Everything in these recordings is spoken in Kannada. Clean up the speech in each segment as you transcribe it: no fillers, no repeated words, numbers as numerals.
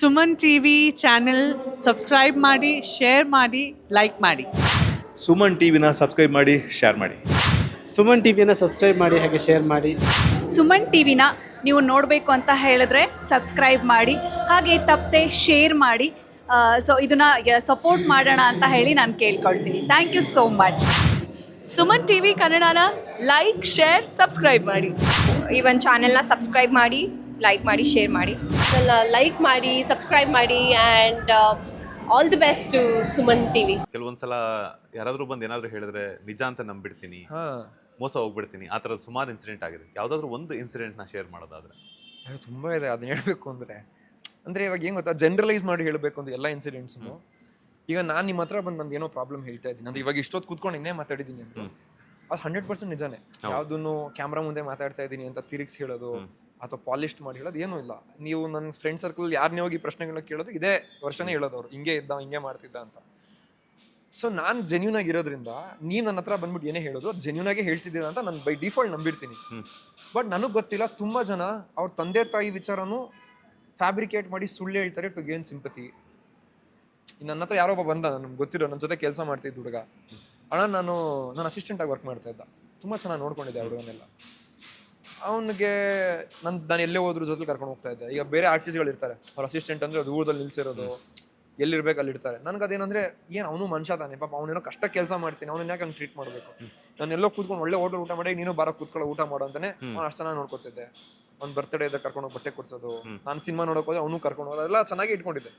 ಸುಮನ್ ಟಿವಿ ಚಾನೆಲ್ ಸಬ್ಸ್ಕ್ರೈಬ್ ಮಾಡಿ, ಶೇರ್ ಮಾಡಿ, ಲೈಕ್ ಮಾಡಿ. ಸುಮನ್ ಟಿವಿನ ಸಬ್ಸ್ಕ್ರೈಬ್ ಮಾಡಿ, ಶೇರ್ ಮಾಡಿ. ಸುಮನ್ ಟಿವಿನ ಸಬ್ಸ್ಕ್ರೈಬ್ ಮಾಡಿ ಹಾಗೆ ಶೇರ್ ಮಾಡಿ. ಸುಮನ್ ಟಿವಿನ ನೀವು ನೋಡಬೇಕು ಅಂತ ಹೇಳಿದ್ರೆ ಸಬ್ಸ್ಕ್ರೈಬ್ ಮಾಡಿ, ಹಾಗೆ ತಪ್ಪದೆ ಶೇರ್ ಮಾಡಿ. ಸೊ ಇದನ್ನು ಸಪೋರ್ಟ್ ಮಾಡೋಣ ಅಂತ ಹೇಳಿ ನಾನು ಕೇಳ್ಕೊಳ್ತೀನಿ. Thank you so much. Suman TV ಕನ್ನಡನ ಲೈಕ್, ಶೇರ್, ಸಬ್ಸ್ಕ್ರೈಬ್ ಮಾಡಿ. ಈ ಒಂದು ಚಾನೆಲ್ನ ಸಬ್ಸ್ಕ್ರೈಬ್ ಮಾಡಿ, ಲೈಕ್ ಮಾಡಿ, ಶೇರ್ ಮಾಡಿ. ಲೈಕ್ ಮಾಡಿ, ಸಬ್ಸ್ಕ್ರೈಬ್ ಮಾಡಿ and all the best to Suman TV. ಕೆಲವೊಂದ್ಸಲ ಯಾರಾದರೂ ಬಂದು ಏನಾದರೂ ಹೇಳಿದ್ರೆ ನಿಜ ಅಂತ ನಂಬಿಡ್ತೀನಿ, ಮೋಸ ಹೋಗ್ಬಿಡ್ತೀನಿ. ಆ ಥರದ ಸುಮಾರು ಇನ್ಸಿಡೆಂಟ್ ಆಗಿದೆ. ಯಾವುದಾದ್ರೂ ಒಂದು ಇನ್ಸಿಡೆಂಟ್ನ ಶೇರ್ ಮಾಡೋದಾದ್ರೆ? ತುಂಬ ಇದೆ ಅದನ್ನ ಹೇಳಬೇಕು ಅಂದರೆ ಇವಾಗ ಏನು ಗೊತ್ತಾ, ಜನರಲೈಸ್ ಮಾಡಿ ಹೇಳಬೇಕು ಅಂತ ಎಲ್ಲ ಇನ್ಸಿಡೆಂಟ್ಸ್ನು. ಈಗ ನಾನು ನಿಮ್ಮ ಹತ್ರ ಬಂದು ನಂದು ಏನೋ ಪ್ರಾಬ್ಲಮ್ ಹೇಳ್ತಾ ಇದ್ದೀನಿ, ಅಂದ್ರೆ ಇವಾಗ ಇಷ್ಟೊತ್ತು ಕೂತ್ಕೊಂಡು ಇನ್ನೇ ಮಾತಾಡಿದ್ದೀನಿ ಅಂತ, ಅದು 100% ನಿಜಾನೇ. ಯಾವುದನ್ನು ಕ್ಯಾಮ್ರಾ ಮುಂದೆ ಮಾತಾಡ್ತಾ ಇದ್ದೀನಿ ಅಂತ ತಿರುಗಿಸಿ ಹೇಳೋದು ಅಥವಾ ಪಾಲಿಸ್ಟ್ ಮಾಡಿ ಹೇಳೋದು ಏನೂ ಇಲ್ಲ. ನೀವು ನನ್ನ ಫ್ರೆಂಡ್ ಸರ್ಕಲ್ ಯಾರನ್ನೇ ಹೋಗಿ ಪ್ರಶ್ನೆಗಳನ್ನ ಕೇಳೋದು ಇದೇ ವರ್ಷನೇ ಹೇಳೋದು, ಅವ್ರು ಹಿಂಗೆ ಇದ್ದ, ಹಿಂಗೆ ಮಾಡ್ತಿದ್ದ ಅಂತ. ಸೊ ನಾನು ಜೆನ್ಯೂನ್ ಆಗಿರೋದ್ರಿಂದ ನೀವು ನನ್ನ ಹತ್ರ ಬಂದ್ಬಿಟ್ಟು ಏನೇ ಹೇಳೋದು ಅದು ಜೆನ್ಯೂನ್ ಆಗಿ ಹೇಳ್ತಿದ್ದೀರ ಅಂತ ನಾನು ಬೈ ಡಿಫಾಲ್ಟ್ ನಂಬಿರ್ತೀನಿ. ಬಟ್ ನನಗೆ ಗೊತ್ತಿಲ್ಲ, ತುಂಬ ಜನ ಅವ್ರ ತಂದೆ ತಾಯಿ ವಿಚಾರನೂ ಫ್ಯಾಬ್ರಿಕೇಟ್ ಮಾಡಿ ಸುಳ್ಳು ಹೇಳ್ತಾರೆ ಟು ಗೇನ್ ಸಿಂಪತಿ. ನನ್ನ ಹತ್ರ ಯಾರೊಬ್ಬ ಬಂದ, ನಮ್ಗೆ ಗೊತ್ತಿರೋ, ನನ್ನ ಜೊತೆ ಕೆಲಸ ಮಾಡ್ತಿದ್ದ ಹುಡುಗ. ಅಣ್ಣ ನಾನು ಅಸಿಸ್ಟೆಂಟಾಗಿ ವರ್ಕ್ ಮಾಡ್ತಾ ಇದ್ದ, ತುಂಬ ಚೆನ್ನಾಗಿ ನೋಡ್ಕೊಂಡಿದ್ದೆ ಹುಡುಗನೆಲ್ಲ. ಅವನಿಗೆ ನಾನು ಎಲ್ಲೇ ಹೋದ್ರು ಜೊತೆ ಕರ್ಕೊಂಡು ಹೋಗ್ತಾ ಇದ್ದೆ. ಈಗ ಬೇರೆ ಆರ್ಟಿಸ್ಟ್ಗಳು ಇರ್ತಾರೆ, ಅವ್ರ ಅಸಿಸ್ಟೆಂಟ್ ಅಂದರೆ ದೂರದಲ್ಲಿ ನಿಲ್ಸಿರೋದು, ಎಲ್ಲಿರ್ಬೇಕು ಅಲ್ಲಿ ಇರ್ತಾರೆ. ನನಗೆ ಅದೇನಂದ್ರೆ ಏನು, ಅವನು ಮನುಷ್ಯ ತಾನೆ ಪಾಪ, ಅವನೇನೋ ಕಷ್ಟ ಕೆಲಸ ಮಾಡ್ತೀನಿ, ಅವನನ್ನ ಯಾಕೆ ಹಂಗೆ ಟ್ರೀಟ್ ಮಾಡಬೇಕು. ನಾನು ಎಲ್ಲೋ ಕೂತ್ಕೊಂಡು ಒಳ್ಳೆ ಹೋಟೆಲ್ ಊಟ ಮಾಡಿ ನೀನು ಬಾರ ಕೂತ್ಕೊಳ್ಳೋ ಊಟ ಮಾಡೋ ಅಂತಾನೆ ಅವ್ನು ಅಷ್ಟು ಚೆನ್ನಾಗಿ ನೋಡ್ಕೊತಿದ್ದೆ. ಅವ್ನು ಬರ್ತ್ಡೇ ಇದ್ದಾಗ ಕರ್ಕೊಂಡು ಹೋಗಿ ಬಟ್ಟೆ ಕೊಡ್ಸೋದು, ನಾನು ಸಿನಿಮಾ ನೋಡೋಕೆ ಹೋದ್ರೆ ಅವನು ಕರ್ಕೊಂಡು ಹೋಗೋದು, ಅದೆಲ್ಲ ಚೆನ್ನಾಗಿ ಇಟ್ಕೊಂಡಿದ್ದೆ.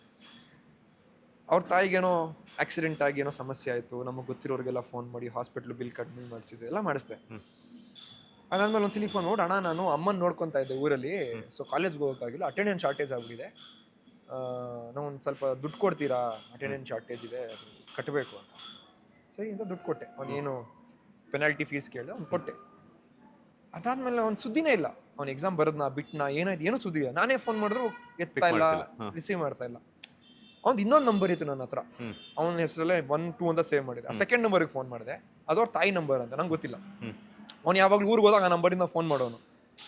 ಅವ್ರ ತಾಯಿಗೇನೋ ಆಕ್ಸಿಡೆಂಟ್ ಆಗಿ ಏನೋ ಸಮಸ್ಯೆ ಆಯಿತು, ನಮಗೆ ಗೊತ್ತಿರೋರಿಗೆಲ್ಲ ಫೋನ್ ಮಾಡಿ ಹಾಸ್ಪಿಟ್ಲ್ ಬಿಲ್ ಕಡಿಮೆ ಮಾಡಿಸಿದೆ, ಎಲ್ಲ ಮಾಡಿಸ್ದೆ. ಅದಾದ್ಮೇಲೆ ಒಂದ್ಸಲಿ ಫೋನ್ ನೋಡಿ, ಅಣ್ಣ ನಾನು ಅಮ್ಮನ ನೋಡ್ಕೊತಾ ಇದ್ದೆ ಊರಲ್ಲಿ, ಸೊ ಕಾಲೇಜ್ಗೆ ಹೋಗೋಕ್ಕಾಗಿಲ್ಲ, ಅಟೆಂಡೆನ್ಸ್ ಶಾರ್ಟೇಜ್ ಆಗ್ಬಿಟ್ಟಿದೆ, ನಾವು ಒಂದು ಸ್ವಲ್ಪ ದುಡ್ಡು ಕೊಡ್ತೀರಾ, ಅಟೆಂಡೆನ್ಸ್ ಶಾರ್ಟೇಜ್ ಇದೆ, ಅದು ಕಟ್ಟಬೇಕು ಅಂತ. ಸರಿ ಅಂತ ದುಡ್ಡು ಕೊಟ್ಟೆ. ಅವನೇನು ಪೆನಾಲ್ಟಿ ಫೀಸ್ ಕೇಳಿದೆ, ಅವ್ನು ಕೊಟ್ಟೆ. ಅದಾದ್ಮೇಲೆ ಅವ್ನು ಸುದ್ದಿನೇ ಇಲ್ಲ. ಅವ್ನು ಎಕ್ಸಾಮ್ ಬರೋದ್ನ ಬಿಟ್ನಾ ಏನಾಯ್ತು ಏನೂ ಸುದ್ದಿ ಇಲ್ಲ. ನಾನೇ ಫೋನ್ ಮಾಡಿದ್ರು ಎತ್ತಾ ಇಲ್ಲ, ರಿಸೀವ್ ಮಾಡ್ತಾ ಇಲ್ಲ. ಅವ್ನು ಇನ್ನೊಂದು ನಂಬರ್ ಇತ್ತು ನನ್ನ ಹತ್ರ, ಅವನ ಹೆಸರಲ್ಲೇ 1, 2 ಅಂತ ಸೇವ್ ಮಾಡಿದೆ. ಆ ಸೆಕೆಂಡ್ ನಂಬರ್ಗೆ ಫೋನ್ ಮಾಡಿದೆ, ಅದು ಅವ್ರ ತಾಯಿ ನಂಬರ್ ಅಂತ, ನಂಗೆ ಗೊತ್ತಿಲ್ಲ. ಅವ್ನು ಯಾವಾಗಲೂ ಊರಿಗೆ ಹೋದಾಗ ಆ ನಂಬರಿಂದ ಫೋನ್ ಮಾಡೋನು.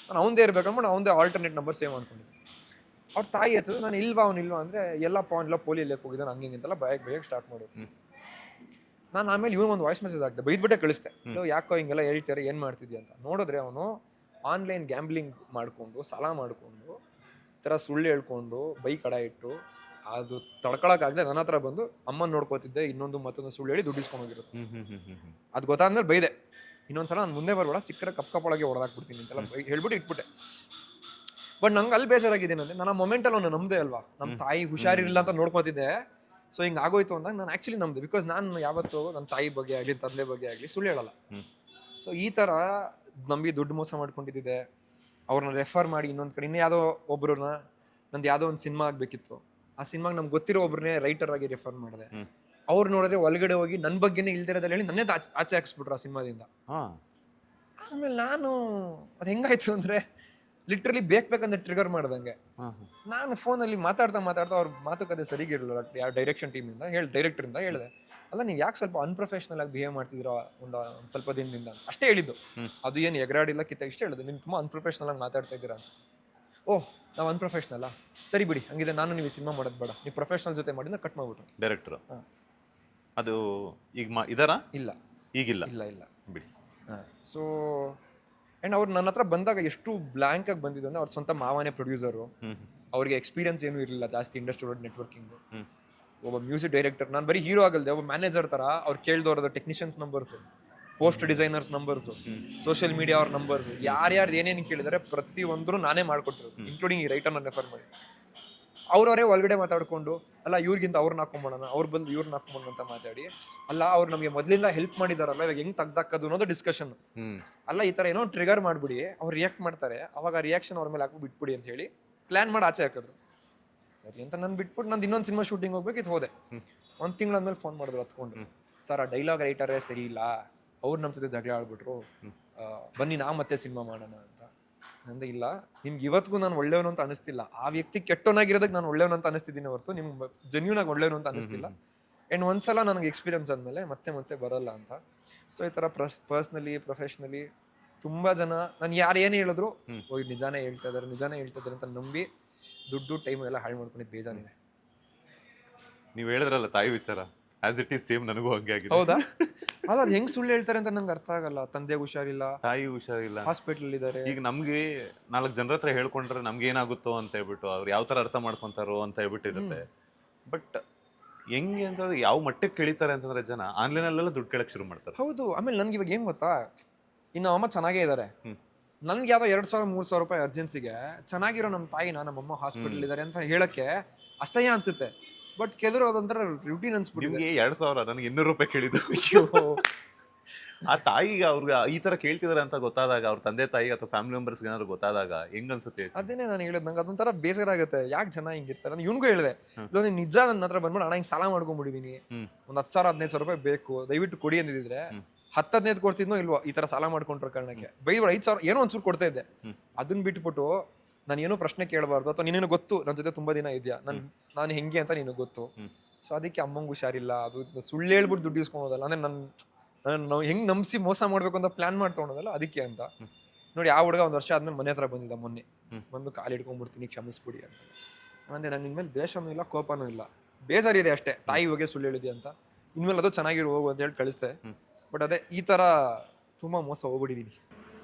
ನಾನು ಅವನದೇ ಇರ್ಬೇಕಂದ್ಬಿಟ್ಟು ಅವನದೇ ಆಲ್ಟರ್ನೇಟ್ ನಂಬರ್ ಸೇವ್ ಮಾಡ್ಕೊಂಡಿದ್ದೆ. ಅವ್ರ ತಾಯಿ ಎತ್ತದು, ನಾನು ಇಲ್ವಾ ಅಂದ್ರೆ ಎಲ್ಲಪ್ಪ ಅವನಿಲ್ಲ, ಪೋಲಿಯಲ್ಲೇ ಹೋಗಿದ್ದಾನೆ, ಹಂಗೆ ಅಂತೆಲ್ಲ ಭಯಕ್ಕೆ ಸ್ಟಾರ್ಟ್ ಮಾಡೋದು. ನಾನು ಆಮೇಲೆ ಇವನು ವಾಯ್ಸ್ ಮೆಸೇಜ್ ಹಾಕಿದೆ, ಬೈದ್ಬಿಟ್ಟೆ ಕಳಿಸ್ದೆ, ಯಾಕೋ ಹಿಂಗೆಲ್ಲ ಹೇಳ್ತಾರೆ, ಏನು ಮಾಡ್ತಿದ್ಯಾ ಅಂತ. ನೋಡಿದ್ರೆ ಅವನು ಆನ್ಲೈನ್ ಗ್ಯಾಂಬ್ಲಿಂಗ್ ಮಾಡಿಕೊಂಡು, ಸಾಲ ಮಾಡಿಕೊಂಡು, ಈ ಥರ ಸುಳ್ಳು ಹೇಳ್ಕೊಂಡು, ಬೈಕ್ ಅಡ ಇಟ್ಟು, ಅದು ತಡ್ಕೊಳಕ್ಕಾಗದೆ ನನ್ನ ಹತ್ರ ಬಂದು ಅಮ್ಮನ ನೋಡ್ಕೋತಿದ್ದೆ, ಮತ್ತೊಂದು ಸುಳ್ಳು ಹೇಳಿ ದುಡ್ಡು ಇಸ್ಕೊಂಡು ಹೋಗಿರೋದು. ಅದು ಗೊತ್ತಾದ್ಮೇಲೆ ಬೈದೆ, ಇನ್ನೊಂದ್ಸಲ ನಾನು ಮುಂದೆ ಬರಬೇಡ, ಸಿಕ್ಕರೆ ಕಪ್ಪೊಳಗೆ ಹೊಡೆದಾಕ್ಬಿಡ್ತೀನಿ ಅಂತೆಲ್ಲ ಹೇಳ್ಬಿಟ್ಟು ಇಟ್ಬಿಟ್ಟೆ. ಬಟ್ ನಂಗೆ ಅಲ್ಲಿ ಬೇಜಾರಾಗಿದ್ದೇನೆ, ನಾನು ಆ ಮೊಮೆಂಟಲ್ಲಿ ಅವನು ನಂಬದೆ ಅಲ್ವಾ, ನಮ್ಮ ತಾಯಿ ಹುಷಾರಿರಲಿಲ್ಲ ಅಂತ ನೋಡ್ಕೋತಿದ್ದೆ. ಸೊ ಹಿಂಗೆ ಆಗೋಯ್ತು ಅಂದಾಗ ನಾನು ಆ್ಯಕ್ಚುಲಿ ನಂಬಿದೆ, ಬಿಕಾಸ್ ನಾನು ಯಾವತ್ತೂ ನನ್ನ ತಾಯಿ ಬಗ್ಗೆ ಆಗಲಿ ತಂದೆ ಬಗ್ಗೆ ಆಗಲಿ ಸುಳ್ಳು ಹೇಳಲ್ಲ. ಸೊ ಈ ಥರ ನಂಬಿ ದುಡ್ಡು ಮೋಸ ಮಾಡ್ಕೊಂಡಿದ್ದೆ. ಅವ್ರನ್ನ ರೆಫರ್ ಮಾಡಿ ಇನ್ನೊಂದು ಕಡೆ ಇನ್ನೂ ಯಾವುದೋ ಒಬ್ಬರನ್ನ, ನಂದು ಯಾವುದೋ ಒಂದು ಸಿನಿಮಾ ಆಗಬೇಕಿತ್ತು, ಆ ಸಿನಿಮಾಗೆ ನಮ್ಗೆ ಗೊತ್ತಿರೋ ಒಬ್ಬರನ್ನೇ ರೈಟರ್ ಆಗಿ ರೆಫರ್ ಮಾಡಿದೆ. ಅವ್ರು ನೋಡಿದ್ರೆ ಒಳಗಡೆ ಹೋಗಿ ನನ್ನ ಬಗ್ಗೆನೇ ಇಲ್ದಿರೋದಲ್ಲಿ ಹೇಳಿ ನನ್ನೇ ಆಚೆ ಹಾಕ್ಸ್ಬಿಟ್ರು ಆ ಸಿನಿಮಾದಿಂದ. ಆಮೇಲೆ ನಾನು ಅದು ಹೆಂಗಾಯ್ತು ಅಂದರೆ ಲಿಟ್ರಲಿ ಬೇಕಂದ್ರೆ ಟ್ರಿಗರ್ ಮಾಡ್ದಂಗೆ. ನಾನು ಫೋನಲ್ಲಿ ಮಾತಾಡ್ತಾ ಅವ್ರ ಮಾತುಕತೆ ಸರಿಗಿರಲಿಲ್ಲ. ಯಾವ ಡೈರೆಕ್ಷನ್ ಟೀಮಿಂದ ಡೈರೆಕ್ಟರಿಂದ ಹೇಳಿದೆ, ಅಲ್ಲ ನೀವು ಯಾಕೆ ಸ್ವಲ್ಪ ಅನ್ಪ್ರೊಫೆಷನಲ್ ಆಗಿ ಬಿಹೇವ್ ಮಾಡ್ತಿದ್ದೀರಾ ಒಂದು ಸ್ವಲ್ಪ ದಿನದಿಂದ ಅಷ್ಟೇ ಹೇಳಿದ್ದು. ಅದು ಏನು ಎಗರಾಡಿಲ್ಲ ಇಷ್ಟೇ ಹೇಳಿದೆ, ನೀವು ತುಂಬ ಅನ್ಪ್ರೊಫೆಷನಲ್ ಆಗಿ ಮಾತಾಡ್ತಾ ಇದ್ದೀರಾ ಅಂತ. ಓಹ್, ನಾವು ಅನ್ಪ್ರೊಫೆಷನಲ್ಲ, ಸರಿ ಬಿಡಿ, ಹಂಗಿದೆ ನಾನು ನೀವು ಸಿನಿಮಾ ಮಾಡೋದು ಬೇಡ, ನೀವು ಪ್ರೊಫೆಷನಲ್ ಜೊತೆ ಮಾಡಿದ ಕಟ್ ಮಾಡ್ಬಿಟ್ರು ಡೈರೆಕ್ಟರ್. ಅದು ಈಗ ಇದಾರಾ? ಇಲ್ಲ, ಈಗಿಲ್ಲ. ಇಲ್ಲ ಬಿಡಿ. ಸೊ ಆ್ಯಂಡ್ ಅವ್ರು ನನ್ನ ಹತ್ರ ಬಂದಾಗ ಎಷ್ಟು ಬ್ಲ್ಯಾಂಕ್ ಆಗಿ ಬಂದಿದ್ದು ಅಂದರೆ, ಅವ್ರ ಸ್ವಂತ ಮಾವನೇ ಪ್ರೊಡ್ಯೂಸರು, ಅವ್ರಿಗೆ ಎಕ್ಸ್ಪೀರಿಯನ್ಸ್ ಏನೂ ಇರಲಿಲ್ಲ ಜಾಸ್ತಿ ಇಂಡಸ್ಟ್ರಿ ನೆಟ್ವರ್ಕಿಂಗು. ಒಬ್ಬ ಮ್ಯೂಸಿಕ್ ಡೈರೆಕ್ಟರ್, ನಾನು ಬರೀ ಹೀರೋ ಆಗಲ್ದೆ ಒಬ್ಬ ಮ್ಯಾನೇಜರ್ ಥರ ಅವ್ರು ಕೇಳ್ದವ್ರದ್ದು technicians numbers, post designers numbers, social media ಅವ್ರ ನಂಬರ್ಸು, ಯಾರ್ಯಾರು ಏನೇನು ಕೇಳಿದರೆ ಪ್ರತಿಯೊಂದರೂ ನಾನೇ ಮಾಡಿಕೊಟ್ಟಿರೋದು, ಇನ್ಕ್ಲೂಡಿಂಗ್ ಈ ರೈಟರ್ನ ರೆಫರ್ ಮಾಡಿ. ಅವ್ರವರೇ ಒಳಗಡೆ ಮಾತಾಡ್ಕೊಂಡು, ಅಲ್ಲ ಇವ್ರಿಗಿಂತ ಅವ್ರನ್ನ ಹಾಕೊಂಬೋಣ, ಅವ್ರು ಬಂದು ಇವ್ರನ್ನ ಹಾಕೊಂಬೋಣ ಅಂತ ಮಾತಾಡಿ, ಅಲ್ಲ ಅವ್ರು ನಮಗೆ ಮೊದಲಿಂದ ಹೆಲ್ಪ್ ಮಾಡಿದಾರಲ್ಲ, ಇವಾಗ ಹೆಂಗೆ ತೆಗ್ದಾಕೋದು ಅನ್ನೋದು ಡಿಸ್ಕಷನ್. ಅಲ್ಲ ಈ ಥರ ಏನೋ ಟ್ರಿಗರ್ ಮಾಡಿಬಿಡಿ, ಅವ್ರು ರಿಯಾಕ್ಟ್ ಮಾಡ್ತಾರೆ, ಅವಾಗ ರಿಯಾಕ್ಷನ್ ಅವ್ರ ಮೇಲೆ ಹಾಕಿ ಬಿಟ್ಬಿಡಿ ಅಂತ ಹೇಳಿ ಪ್ಲ್ಯಾನ್ ಮಾಡಿ ಆಚೆ ಹಾಕಿದ್ರು. ಸರಿ ಅಂತ ನಾನು ಬಿಟ್ಬಿಟ್ಟು ನಂದು ಇನ್ನೊಂದು ಸಿನಿಮಾ ಶೂಟಿಂಗ್ ಹೋಗ್ಬೇಕಿತ್ತು, ಹೋದೆ. 1 ತಿಂಗಳಾದ್ಮೇಲೆ ಫೋನ್ ಮಾಡಿದ್ರು ಹತ್ಕೊಂಡು, ಸರ್ ಆ ಡೈಲಾಗ್ ರೈಟರೇ ಸರಿ ಇಲ್ಲ, ಅವ್ರು ನಮ್ಮ ಜೊತೆ ಜಗಳ ಆಡ್ಬಿಟ್ರು, ಬನ್ನಿ ನಾ ಮತ್ತೆ ಸಿನಿಮಾ ಮಾಡೋಣ ಅಂತ. ನಂದು ಇಲ್ಲ, ನಿಮ್ಗೆ ಇವತ್ತಿಗೂ ನಾನು ಒಳ್ಳೆಯವನು ಅಂತ ಅನಿಸ್ತಿಲ್ಲ, ಆ ವ್ಯಕ್ತಿ ಕೆಟ್ಟವನಾಗಿರೋದಕ್ಕೆ ನಾನು ಒಳ್ಳೆಯವನು ಅಂತ ಅನಿಸ್ತಿದ್ದೀನಿ ಹೊರತು ನಿಮ್ಗೆ ಜೆನ್ಯೂನ್ ಆಗಿ ಒಳ್ಳೆಯವನು ಅಂತ ಅನಿಸ್ತಿಲ್ಲ. ಆ್ಯಂಡ್ ಒಂದ್ಸಲ ನನಗೆ ಎಕ್ಸ್ಪೀರಿಯನ್ಸ್ ಆದಮೇಲೆ ಮತ್ತೆ ಬರಲ್ಲ ಅಂತ. ಸೊ ಈ ಥರ ಪರ್ಸ್ನಲಿ ಪ್ರೊಫೆಷ್ನಲಿ ತುಂಬ ಜನ ನಾನು ಯಾರು ಏನು ಹೇಳಿದ್ರು ನಿಜಾನೇ ಹೇಳ್ತಾ ಇದ್ದಾರೆ ಅಂತ ನಂಬಿ ದುಡ್ಡು ಟೈಮ್ ಎಲ್ಲ ಹಾಳು ಮಾಡ್ಕೊಂಡಿದ್ದು ಬೇಜಾನಿದೆ. ನೀವು ಹೇಳಿದ್ರಲ್ಲ ತಾಯಿ ವಿಚಾರ, ಆಸ್ ಇಟ್ ಈಸ್ ಸೇಮ್ ನನಗೂ ಹಂಗೆ ಆಗಿದೆ. ಹೌದಾ? ಅಲ್ಲ, ಅದು ಹೆಂಗ್ ಸುಳ್ಳು ಹೇಳ್ತಾರೆ ಅಂತ ನಂಗೆ ಅರ್ಥ ಆಗಲ್ಲ. ತಂದೆಗೆ ಹುಷಾರಿಲ್ಲ, ತಾಯಿ ಹುಷಾರಿಲ್ಲ, ಹಾಸ್ಪಿಟಲ್ ಇದ್ದಾರೆ. ಈಗ ನಮ್ಗೆ 4 ಜನರ ಹತ್ರ ಹೇಳ್ಕೊಂಡ್ರೆ ನಮ್ಗೆ ಏನಾಗುತ್ತೋ ಅಂತ ಹೇಳ್ಬಿಟ್ಟು ಅವ್ರು ಯಾವ ತರ ಅರ್ಥ ಮಾಡ್ಕೊಂತಾರೋ ಅಂತ ಹೇಳ್ಬಿಟ್ಟಿರುತ್ತೆ. ಬಟ್ ಹೆಂಗೆ ಅಂತಂದ್ರೆ ಯಾವ ಮಟ್ಟಕ್ಕೆ ಕೇಳಿತಾರೆ ಅಂತಂದ್ರೆ ಜನ ಆನ್ಲೈನಲ್ಲೆಲ್ಲ ದುಡ್ಡು ಕೇಳಕ್ ಶುರು ಮಾಡ್ತಾರೆ. ಹೌದು. ಆಮೇಲೆ ನನ್ಗೆ ಇವಾಗ ಏನ್ ಗೊತ್ತಾ, ಇನ್ನು ಅಮ್ಮ ಚೆನ್ನಾಗೇ ಇದ್ದಾರೆ, ನನ್ಗೆ ಯಾವ್ದೋ 2,000-3,000 ರೂಪಾಯಿ ಅರ್ಜೆನ್ಸಿಗೆ ಚೆನ್ನಾಗಿರೋ ನಮ್ಮ ತಾಯಿನ ನಮ್ಮಮ್ಮ ಹಾಸ್ಪಿಟಲ್ ಇದ್ದಾರೆ ಅಂತ ಹೇಳಕ್ಕೆ ಅಸಹ್ಯ ಅನ್ಸುತ್ತೆ. ಬಟ್ ಕೆಲವರು ಅದೊಂಥರ ರುಟೀನ್ ಅನ್ಸ್ಬಿಟ್ಟಿದೆ. ನಿಮ್ಗೆ 2,000 ನನಗೆ 200 ರೂಪಾಯಿ ಕೇಳಿದ್ದು. ಆ ತಾಯಿಗೆ ಅವ್ರಿಗೆ ಈ ತರ ಕೇಳ್ತಿದಾರೆ ಅಂತ ಗೊತ್ತಾದಾಗ, ಅವ್ರ ತಂದೆ ತಾಯಿ ಅಥವಾ ಫ್ಯಾಮಿಲಿ ಮೆಂಬರ್ಸ್ ಏನಾದ್ರು ಗೊತ್ತಾದಾಗ ಹೆಂಗ್ ಅನ್ಸುತ್ತೆ? ಅದೇನೆ ನಾನು ಹೇಳೋದು, ನಂಗೆ ಅದೊಂಥರ ಬೇಸರ ಆಗುತ್ತೆ. ಯಾಕೆ ಜನ ಹಿಂಗಿರ್ತಾರೆ? ನಾನು ಇವ್ನಿಗೂ ಹೇಳಿದೆ, ಇಲ್ಲ ನಿಜ ನನ್ನ ಹತ್ರ ಬಂದ್ಬಿಟ್ಟು ಹಣ ಹಿಂಗೆ ಸಾಲ ಮಾಡ್ಕೊಂಡ್ಬಿಟ್ಟಿದೀನಿ, ಒಂದು 10,000-15,000 ರೂಪಾಯಿ ಬೇಕು, ದಯವಿಟ್ಟು ಕೊಡಿ ಅಂದಿದ್ರೆ 10-15 ಕೊಡ್ತಿದ್ನೋ ಇಲ್ವೋ, ಈ ತರ ಸಾಲ ಮಾಡ್ಕೊಂಡ್ರ ಕಾರಣಕ್ಕೆ ಬೈದ್ರು 5,000 ಏನೋ ಒಂಚೂರು ಕೊಡ್ತಾ ಇದ್ದೆ. ಅದನ್ನ ಬಿಟ್ಬಿಟ್ಟು ನಾನು ಏನೋ ಪ್ರಶ್ನೆ ಕೇಳಬಾರ್ದು, ಅಥವಾ ನೀನೇನು ಗೊತ್ತು ನನ್ನ ಜೊತೆ ತುಂಬಾ ದಿನ ಇದೆಯಾ, ನಾನು ಹೆಂಗೆ ಅಂತ ನಿನಗೆ ಗೊತ್ತು, ಸೊ ಅದಕ್ಕೆ ಅಮ್ಮಂಗೆ ಹುಷಾರಿಲ್ಲ, ಅದು ಸುಳ್ಳು ಹೇಳ್ಬಿಟ್ಟು ದುಡ್ಡು ಇಸ್ಕೊಳೋದಲ್ಲ, ಅಂದ್ರೆ ನಾನು ಹೆಂಗ್ ನಂಬಿಸಿ ಮೋಸ ಮಾಡ್ಬೇಕು ಅಂತ ಪ್ಲಾನ್ ಮಾಡ್ಕೊಂಡೋದಲ್ಲ, ಅದಕ್ಕೆ ಅಂತ. ನೋಡಿ, ಆ ಹುಡುಗ 1 ವರ್ಷ ಆದ್ಮೇಲೆ ಮನೆ ಹತ್ರ ಬಂದಿದ್ದ ಮೊನ್ನೆ, ಬಂದು ಕಾಲು ಹಿಡ್ಕೊಂಡ್ಬಿಡ್ತೀನಿ ಕ್ಷಮಿಸ್ಬಿಡಿ ಅಂತ. ಅಂದ್ರೆ ನಾನು ಇನ್ಮೇಲೆ ದ್ವೇಷನೂ ಇಲ್ಲ, ಕೋಪನೂ ಇಲ್ಲ, ಬೇಜಾರಿದೆ ಅಷ್ಟೇ, ತಾಯಿ ಬಗ್ಗೆ ಸುಳ್ಳು ಹೇಳಿದೆ ಅಂತ. ಇನ್ಮೇಲೆ ಅದು ಚೆನ್ನಾಗಿರೋ ಹೋಗು ಅಂತ ಹೇಳಿ ಕಳಿಸ್ತೆ. ಬಟ್ ಅದೇ ಈ ತರ ತುಂಬಾ ಮೋಸ ಹೋಗ್ಬಿಟ್ಟಿದೀನಿ.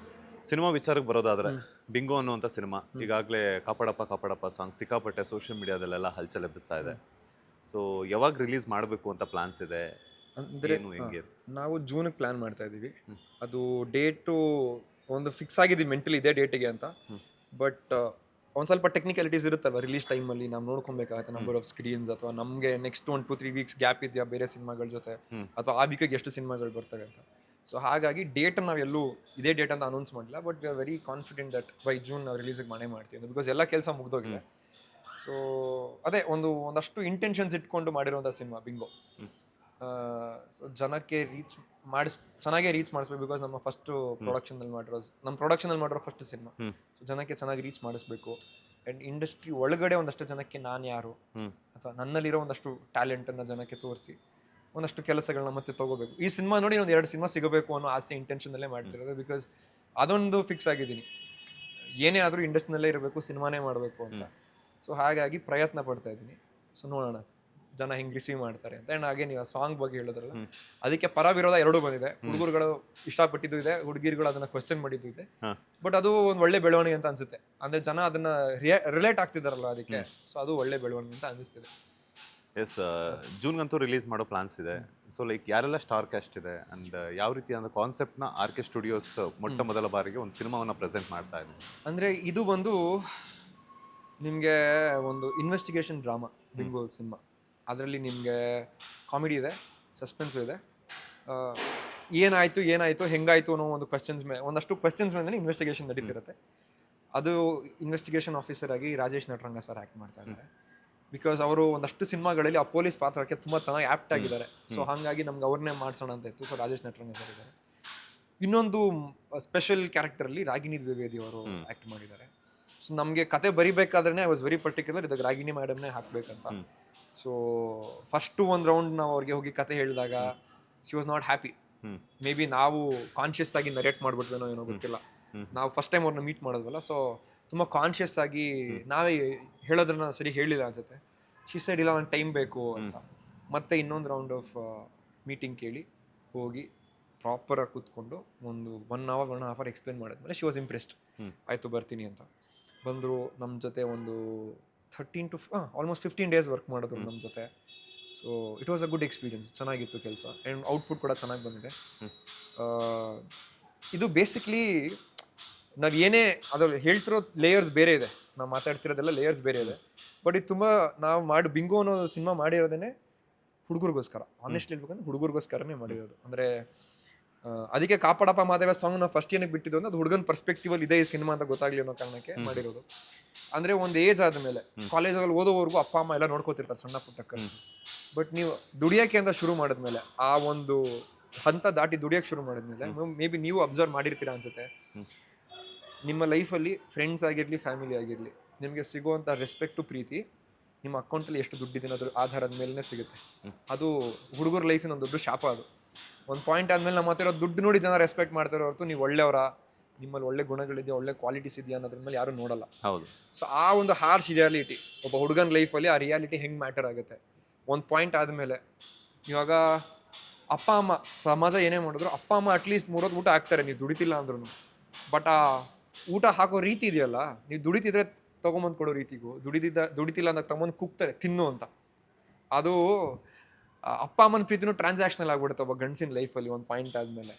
ಸಿನಿಮಾ ವಿಚಾರಕ್ಕೆ ಬರೋದಾದ್ರೆ, ಬಿಂಗೋ ಅನ್ನುವಂಥ ಸಿನಿಮಾ ಈಗಾಗಲೇ ಕಾಪಾಡಪ್ಪ ಸಾಂಗ್ ಸಿಕ್ಕಾಪಟ್ಟೆ ಸೋಷಿಯಲ್ ಮೀಡಿಯಾದಲ್ಲೆಲ್ಲ ಹಲ್ಚಲ್ ಎಬ್ಬಿಸ್ತಾ ಇದೆ. ಸೊ ಯಾವಾಗ ರಿಲೀಸ್ ಮಾಡಬೇಕು ಅಂತ ಪ್ಲಾನ್ಸ್ ಇದೆ? ಅಂದ್ರೆ ನಾವು ಜೂನ್ಗೆ ಪ್ಲಾನ್ ಮಾಡ್ತಾ ಇದೀವಿ. ಅದು ಡೇಟು ಒಂದು ಫಿಕ್ಸ್ ಆಗಿದ್ದೀವಿ ಮೆಂಟಲಿ, ಇದೇ ಡೇಟಿಗೆ ಅಂತ. ಬಟ್ ಒಂದು ಸ್ವಲ್ಪ ಟೆಕ್ನಿಕಲಿಟೀಸ್ ಇರುತ್ತಲ್ವ ರಿಲೀಸ್ ಟೈಮಲ್ಲಿ, ನಾವು ನೋಡ್ಕೊಬೇಕಾಗತ್ತೆ ನಂಬರ್ ಆಫ್ ಸ್ಕ್ರೀನ್ಸ್, ಅಥವಾ ನಮಗೆ ನೆಕ್ಸ್ಟ್ 1-2-3 ವೀಕ್ಸ್ ಗ್ಯಾಪ್ ಇದೆಯಾ ಬೇರೆ ಸಿನಿಮಾಗಳ ಜೊತೆ, ಅಥವಾ ಆ ವೀಕಿಗೆ ಎಷ್ಟು ಸಿನಿಮಾಗಳು ಬರ್ತವೆ ಅಂತ. ಸೊ ಹಾಗಾಗಿ ಡೇಟ್ ನಾವೆಲ್ಲೂ ಇದೇ ಡೇಟ್ ಅಂತ ಅನೌನ್ಸ್ ಮಾಡಿಲ್ಲ. But we are very confident that by June ನಾವು ರಿಲೀಸಿಗೆ ಮಾಡ್ತೀವಿ, ಬಿಕಾಸ್ ಎಲ್ಲ ಕೆಲಸ ಮುಗ್ದೋಗಿದೆ. ಸೊ ಅದೇ ಒಂದಷ್ಟು ಇಂಟೆನ್ಷನ್ಸ್ ಇಟ್ಕೊಂಡು ಮಾಡಿರೋಂಥ ಸಿನಿಮಾ ಬಿಂಗೋ. ಸೊ ಜನಕ್ಕೆ ಚೆನ್ನಾಗೇ ರೀಚ್ ಮಾಡಿಸ್ಬೇಕು, ಬಿಕಾಸ್ ನಮ್ಮ ಫಸ್ಟ್ ಪ್ರೊಡಕ್ಷನಲ್ಲಿ ಮಾಡಿರೋ ಫಸ್ಟ್ ಸಿನಿಮಾ. ಸೊ ಜನಕ್ಕೆ ಚೆನ್ನಾಗಿ ರೀಚ್ ಮಾಡಿಸ್ಬೇಕು. ಆ್ಯಂಡ್ ಇಂಡಸ್ಟ್ರಿ ಒಳಗಡೆ ಒಂದಷ್ಟು ಜನಕ್ಕೆ ನಾನು ಯಾರು, ಅಥವಾ ನನ್ನಲ್ಲಿರೋ ಒಂದಷ್ಟು ಟ್ಯಾಲೆಂಟನ್ನು ಜನಕ್ಕೆ ತೋರಿಸಿ ಒಂದಷ್ಟು ಕೆಲಸಗಳನ್ನ ಮತ್ತೆ ತಗೋಬೇಕು. ಈ ಸಿನಿಮಾ ನೋಡಿ ಒಂದು 2 ಸಿನಿಮಾ ಸಿಗಬೇಕು ಅನ್ನೋ ಆಸೆ ಇಂಟೆನ್ಷನಲ್ಲೇ ಮಾಡ್ತಿರೋದು. ಬಿಕಾಸ್ ಅದೊಂದು ಫಿಕ್ಸ್ ಆಗಿದ್ದೀನಿ, ಏನೇ ಆದರೂ ಇಂಡಸ್ಟ್ರಿನಲ್ಲೇ ಇರಬೇಕು, ಸಿನಿಮಾನೇ ಮಾಡಬೇಕು ಅಂತ. ಸೊ ಹಾಗಾಗಿ ಪ್ರಯತ್ನ ಪಡ್ತಾ ಇದ್ದೀನಿ. ಸೊ ನೋಡೋಣ ಜನ ಹೆಂಗೆ ರಿಸೀವ್ ಮಾಡ್ತಾರೆ ಅಂತ. ಆ್ಯಂಡ್ ಹಾಗೆ ನೀವು ಸಾಂಗ್ ಬಗ್ಗೆ ಹೇಳಿದ್ರಲ್ಲ, ಅದಕ್ಕೆ ಪರ ವಿರೋಧ 2 ಬಂದಿದೆ. ಹುಡುಗರುಗಳು ಇಷ್ಟಪಟ್ಟಿದ್ದು ಇದೆ, ಹುಡುಗಿರುಗಳು ಅದನ್ನ ಕ್ವೆಶ್ಚನ್ ಮಾಡಿದ್ದು ಇದೆ. ಬಟ್ ಅದು ಒಂದು ಒಳ್ಳೆ ಬೆಳವಣಿಗೆ ಅಂತ ಅನ್ಸುತ್ತೆ. ಅಂದ್ರೆ ಜನ ಅದನ್ನ ರಿಲೇಟ್ ಆಗ್ತಿದಾರಲ್ಲ, ಅದಕ್ಕೆ. ಸೊ ಅದು ಒಳ್ಳೆ ಬೆಳವಣಿಗೆ ಅಂತ ಅನಿಸ್ತಿದೆ. ಎಸ್, ಜೂನ್ಗಂತೂ ರಿಲೀಸ್ ಮಾಡೋ ಪ್ಲಾನ್ಸ್ ಇದೆ. ಸೊ ಲೈಕ್ ಯಾರೆಲ್ಲ ಸ್ಟಾರ್ ಕ್ಯಾಸ್ಟ್ ಇದೆ, ಅಂಡ್ ಯಾವ ರೀತಿ ಅಂದ್ರೆ ಕಾನ್ಸೆಪ್ಟ್ನ ಆರ್ಕೆ ಸ್ಟುಡಿಯೋಸ್ ಮೊಟ್ಟ ಮೊದಲ ಬಾರಿಗೆ ಒಂದು ಸಿನಿಮಾವನ್ನು ಪ್ರೆಸೆಂಟ್ ಮಾಡ್ತಾ ಇದೆ. ಅಂದರೆ ಇದು ಬಂದು ನಿಮಗೆ ಒಂದು ಇನ್ವೆಸ್ಟಿಗೇಷನ್ ಡ್ರಾಮಾ ಬಿಂಗೋ ಸಿನಿಮಾ. ಅದರಲ್ಲಿ ನಿಮಗೆ ಕಾಮಿಡಿ ಇದೆ, ಸಸ್ಪೆನ್ಸು ಇದೆ. ಏನಾಯಿತು ಹೆಂಗಾಯಿತು ಅನ್ನೋ ಒಂದಷ್ಟು ಕ್ವೆಶ್ಚನ್ಸ್ ಮೇಲೆ ಇನ್ವೆಸ್ಟಿಗೇಷನ್ ನಡೀತಿರುತ್ತೆ. ಅದು ಇನ್ವೆಸ್ಟಿಗೇಷನ್ ಆಫೀಸರ್ ಆಗಿ ರಾಜೇಶ್ ನಟರಂಗ ಸರ್ ಆ್ಯಕ್ಟ್ ಮಾಡ್ತಾ ಇದ್ದಾರೆ. ಬಿಕಾಸ್ ಅವರು ಒಂದಷ್ಟು ಸಿನಿಮಾಗಳಲ್ಲಿ ಆ ಪೊಲೀಸ್ ಪಾತ್ರಕ್ಕೆ ತುಂಬ ಚೆನ್ನಾಗಿ ಆ್ಯಪ್ಟ್ ಆಗಿದ್ದಾರೆ. ಸೊ ಹಾಗಾಗಿ ನಮ್ಗೆ ಅವ್ರನ್ನೇ ಮಾಡಿಸೋಣ ಅಂತ ಇತ್ತು. ಸೊ ರಾಜೇಶ್ ನಟರಂಗ ಸರ್ ಇದ್ದಾರೆ. ಇನ್ನೊಂದು ಸ್ಪೆಷಲ್ ಕ್ಯಾರೆಕ್ಟರಲ್ಲಿ ರಾಗಿಣಿ ದ್ವಿವೇದಿ ಅವರು ಆ್ಯಕ್ಟ್ ಮಾಡಿದ್ದಾರೆ. ಸೊ ನಮಗೆ ಕತೆ ಬರಿಬೇಕಾದ್ರೆ ಐ ವಾಸ್ ವೆರಿ ಪರ್ಟಿಕ್ಯುಲರ್, ಇದಕ್ಕೆ ರಾಗಿಣಿ ಮೇಡಮ್ನೇ ಹಾಕಬೇಕಂತ. ಸೊ ಫಸ್ಟು ಒಂದು ರೌಂಡ್ ನಾವು ಅವ್ರಿಗೆ ಹೋಗಿ ಕತೆ ಹೇಳಿದಾಗ she was not happy. May be ನಾವು ಕಾನ್ಷಿಯಸ್ ಆಗಿ ನರೇಟ್ ಮಾಡ್ಬಿಟ್ವೇನೋ ಏನೋ ಗೊತ್ತಿಲ್ಲ. ನಾವು ಫಸ್ಟ್ ಟೈಮ್ ಅವ್ರನ್ನ ಮೀಟ್ ಮಾಡೋದ್ವಲ್ಲ, ಸೊ ತುಂಬ ಕಾನ್ಷಿಯಸ್ ಆಗಿ ನಾವೇ ಹೇಳೋದ್ರನ್ನ ಸರಿ ಹೇಳಿಲ್ಲ ಅನ್ಸುತ್ತೆ. ಶಿ ಸೈಡ್ ಇಲ್ಲ, ನಂಗೆ ಟೈಮ್ ಬೇಕು ಅಂತ. ಮತ್ತೆ ಇನ್ನೊಂದು ರೌಂಡ್ ಆಫ್ ಮೀಟಿಂಗ್ ಕೇಳಿ ಹೋಗಿ ಪ್ರಾಪರಾಗಿ ಕೂತ್ಕೊಂಡು ಒಂದು 1.5 hour ಎಕ್ಸ್ಪ್ಲೇನ್ ಮಾಡಿದ್ಮೇಲೆ ಶಿ ವಾಸ್ ಇಂಪ್ರೆಸ್ಡ್. ಆಯಿತು ಬರ್ತೀನಿ ಅಂತ ಬಂದರು. ನಮ್ಮ ಜೊತೆ ಒಂದು 13 to ಆಲ್ಮೋಸ್ಟ್ 15 days ವರ್ಕ್ ಮಾಡಿದ್ರು ನಮ್ಮ ಜೊತೆ. So it was a good experience, ಚೆನ್ನಾಗಿತ್ತು ಕೆಲಸ. ಆ್ಯಂಡ್ ಔಟ್ಪುಟ್ ಕೂಡ ಚೆನ್ನಾಗಿ ಬಂದಿದೆ. ಇದು ಬೇಸಿಕ್ಲಿ ನಾವು ಏನೇ ಅದ್ರಲ್ಲಿ ಹೇಳ್ತಿರೋ ಲೇಯರ್ಸ್ ಬೇರೆ ಇದೆ, ನಾವು ಮಾತಾಡ್ತಿರೋದೆಲ್ಲ ಲೇಯರ್ಸ್ ಬೇರೆ ಇದೆ. ಬಟ್ ಇದು ತುಂಬ ನಾವು ಬಿಂಗೋ ಅನ್ನೋ ಸಿನಿಮಾ ಮಾಡಿರೋದೇ ಹುಡುಗರಿಗೋಸ್ಕರ. ಆನೆಸ್ಟ್ಲಿ ಹೇಳ್ಬೇಕಂದ್ರೆ ಹುಡುಗರಿಗೋಸ್ಕರನೇ ಮಾಡಿರೋದು. ಅಂದರೆ ಅದಕ್ಕೆ ಕಾಪಾಡಪ್ಪ ಮಾದೇವ ಸಾಂಗ್ ನಾವು ಫಸ್ಟ್ ಏನಕ್ಕೆ ಬಿಟ್ಟಿದ್ದು ಅಂದ್ರೆ ಅದು ಹುಡುಗನ ಪರ್ಸ್ಪೆಕ್ಟಿವಲ್ಲಿ ಇದೆ ಈ ಸಿನಿಮಾ ಅಂತ ಗೊತ್ತಾಗ್ಲಿ ಅನ್ನೋ ಕಾರಣಕ್ಕೆ ಮಾಡಿರೋದು. ಅಂದರೆ ಒಂದು ಏಜ್ ಆದಮೇಲೆ ಕಾಲೇಜಲ್ಲಿ ಓದೋವರೆಗೂ ಅಪ್ಪ ಅಮ್ಮ ಎಲ್ಲ ನೋಡ್ಕೋತಿರ್ತಾರೆ ಸಣ್ಣ ಪುಟ್ಟ ಖರ್ಚು. ಬಟ್ ನೀವು ದುಡಿಯೋಕ್ಕೆ ಅಂತ ಶುರು ಮಾಡಿದ್ಮೇಲೆ, ಆ ಒಂದು ಹಂತ ದಾಟಿ ದುಡಿಯೋಕ್ಕೆ ಶುರು ಮಾಡಿದ್ಮೇಲೆ, ಮೇ ಬಿ ನೀವು ಅಬ್ಸರ್ವ್ ಮಾಡಿರ್ತೀರಾ ಅನ್ಸುತ್ತೆ, ನಿಮ್ಮ ಲೈಫಲ್ಲಿ ಫ್ರೆಂಡ್ಸ್ ಆಗಿರಲಿ ಫ್ಯಾಮಿಲಿ ಆಗಿರಲಿ ನಿಮಗೆ ಸಿಗುವಂಥ ರೆಸ್ಪೆಕ್ಟು ಪ್ರೀತಿ ನಿಮ್ಮ ಅಕೌಂಟಲ್ಲಿ ಎಷ್ಟು ದುಡ್ಡಿದೆ ಅದ್ರ ಆಧಾರದ ಮೇಲೇ ಸಿಗುತ್ತೆ. ಅದು ಹುಡುಗರ ಲೈಫಿನ ಒಂದು ದೊಡ್ಡ ಶಾಪ. ಅದು ಒಂದು ಪಾಯಿಂಟ್ ಆದಮೇಲೆ ನಮ್ಮ ಹತ್ತಿರ ದುಡ್ಡು ನೋಡಿ ಜನ ರೆಸ್ಪೆಕ್ಟ್ ಮಾಡ್ತಾರೋ ಹೊರತು ನೀವು ಒಳ್ಳೆಯವರ ನಿಮ್ಮಲ್ಲಿ ಒಳ್ಳೆ ಗುಣಗಳಿದೆಯಾ, ಒಳ್ಳೆ ಕ್ವಾಲಿಟೀಸ್ ಇದೆಯಾ ಅನ್ನೋದ್ರ ಮೇಲೆ ಯಾರು ನೋಡಲ್ಲ. ಹೌದು. ಸೊ ಆ ಒಂದು ಹಾರ್ಶ್ ರಿಯಾಲಿಟಿ ಒಬ್ಬ ಹುಡುಗನ ಲೈಫಲ್ಲಿ ಆ ರಿಯಾಲಿಟಿ ಹೆಂಗೆ ಮ್ಯಾಟರ್ ಆಗುತ್ತೆ. ಒಂದು ಪಾಯಿಂಟ್ ಆದಮೇಲೆ ಇವಾಗ ಅಪ್ಪ ಅಮ್ಮ ಸಮಾಜ ಏನೇ ಮಾಡಿದ್ರು ಅಪ್ಪ ಅಮ್ಮ ಅಟ್ಲೀಸ್ಟ್ 3 ಹೊತ್ತು ಊಟ ಹಾಕ್ತಾರೆ ನೀವು ದುಡಿತಿಲ್ಲ ಅಂದ್ರೂ. ಬಟ್ ಆ ಊಟ ಹಾಕೋ ರೀತಿ ಇದೆಯಲ್ಲ, ನೀವು ದುಡಿತಿದ್ರೆ ತೊಗೊಂಬಂದು ಕೊಡೋ ರೀತಿಗೂ ದುಡಿತಿಲ್ಲ ಅಂದಾಗ ತಗೊಂಬಂದು ಕುಗ್ತಾರೆ ತಿನ್ನು ಅಂತ. ಅದು ಅಪ್ಪ ಅಮ್ಮನ ಪ್ರೀತಿನೂ ಟ್ರಾನ್ಸಾಕ್ಷನಲ್ ಆಗ್ಬಿಡುತ್ತೆ ಒಬ್ಬ ಗಂಡಸಿನ ಲೈಫಲ್ಲಿ ಒಂದು ಪಾಯಿಂಟ್ ಆದಮೇಲೆ.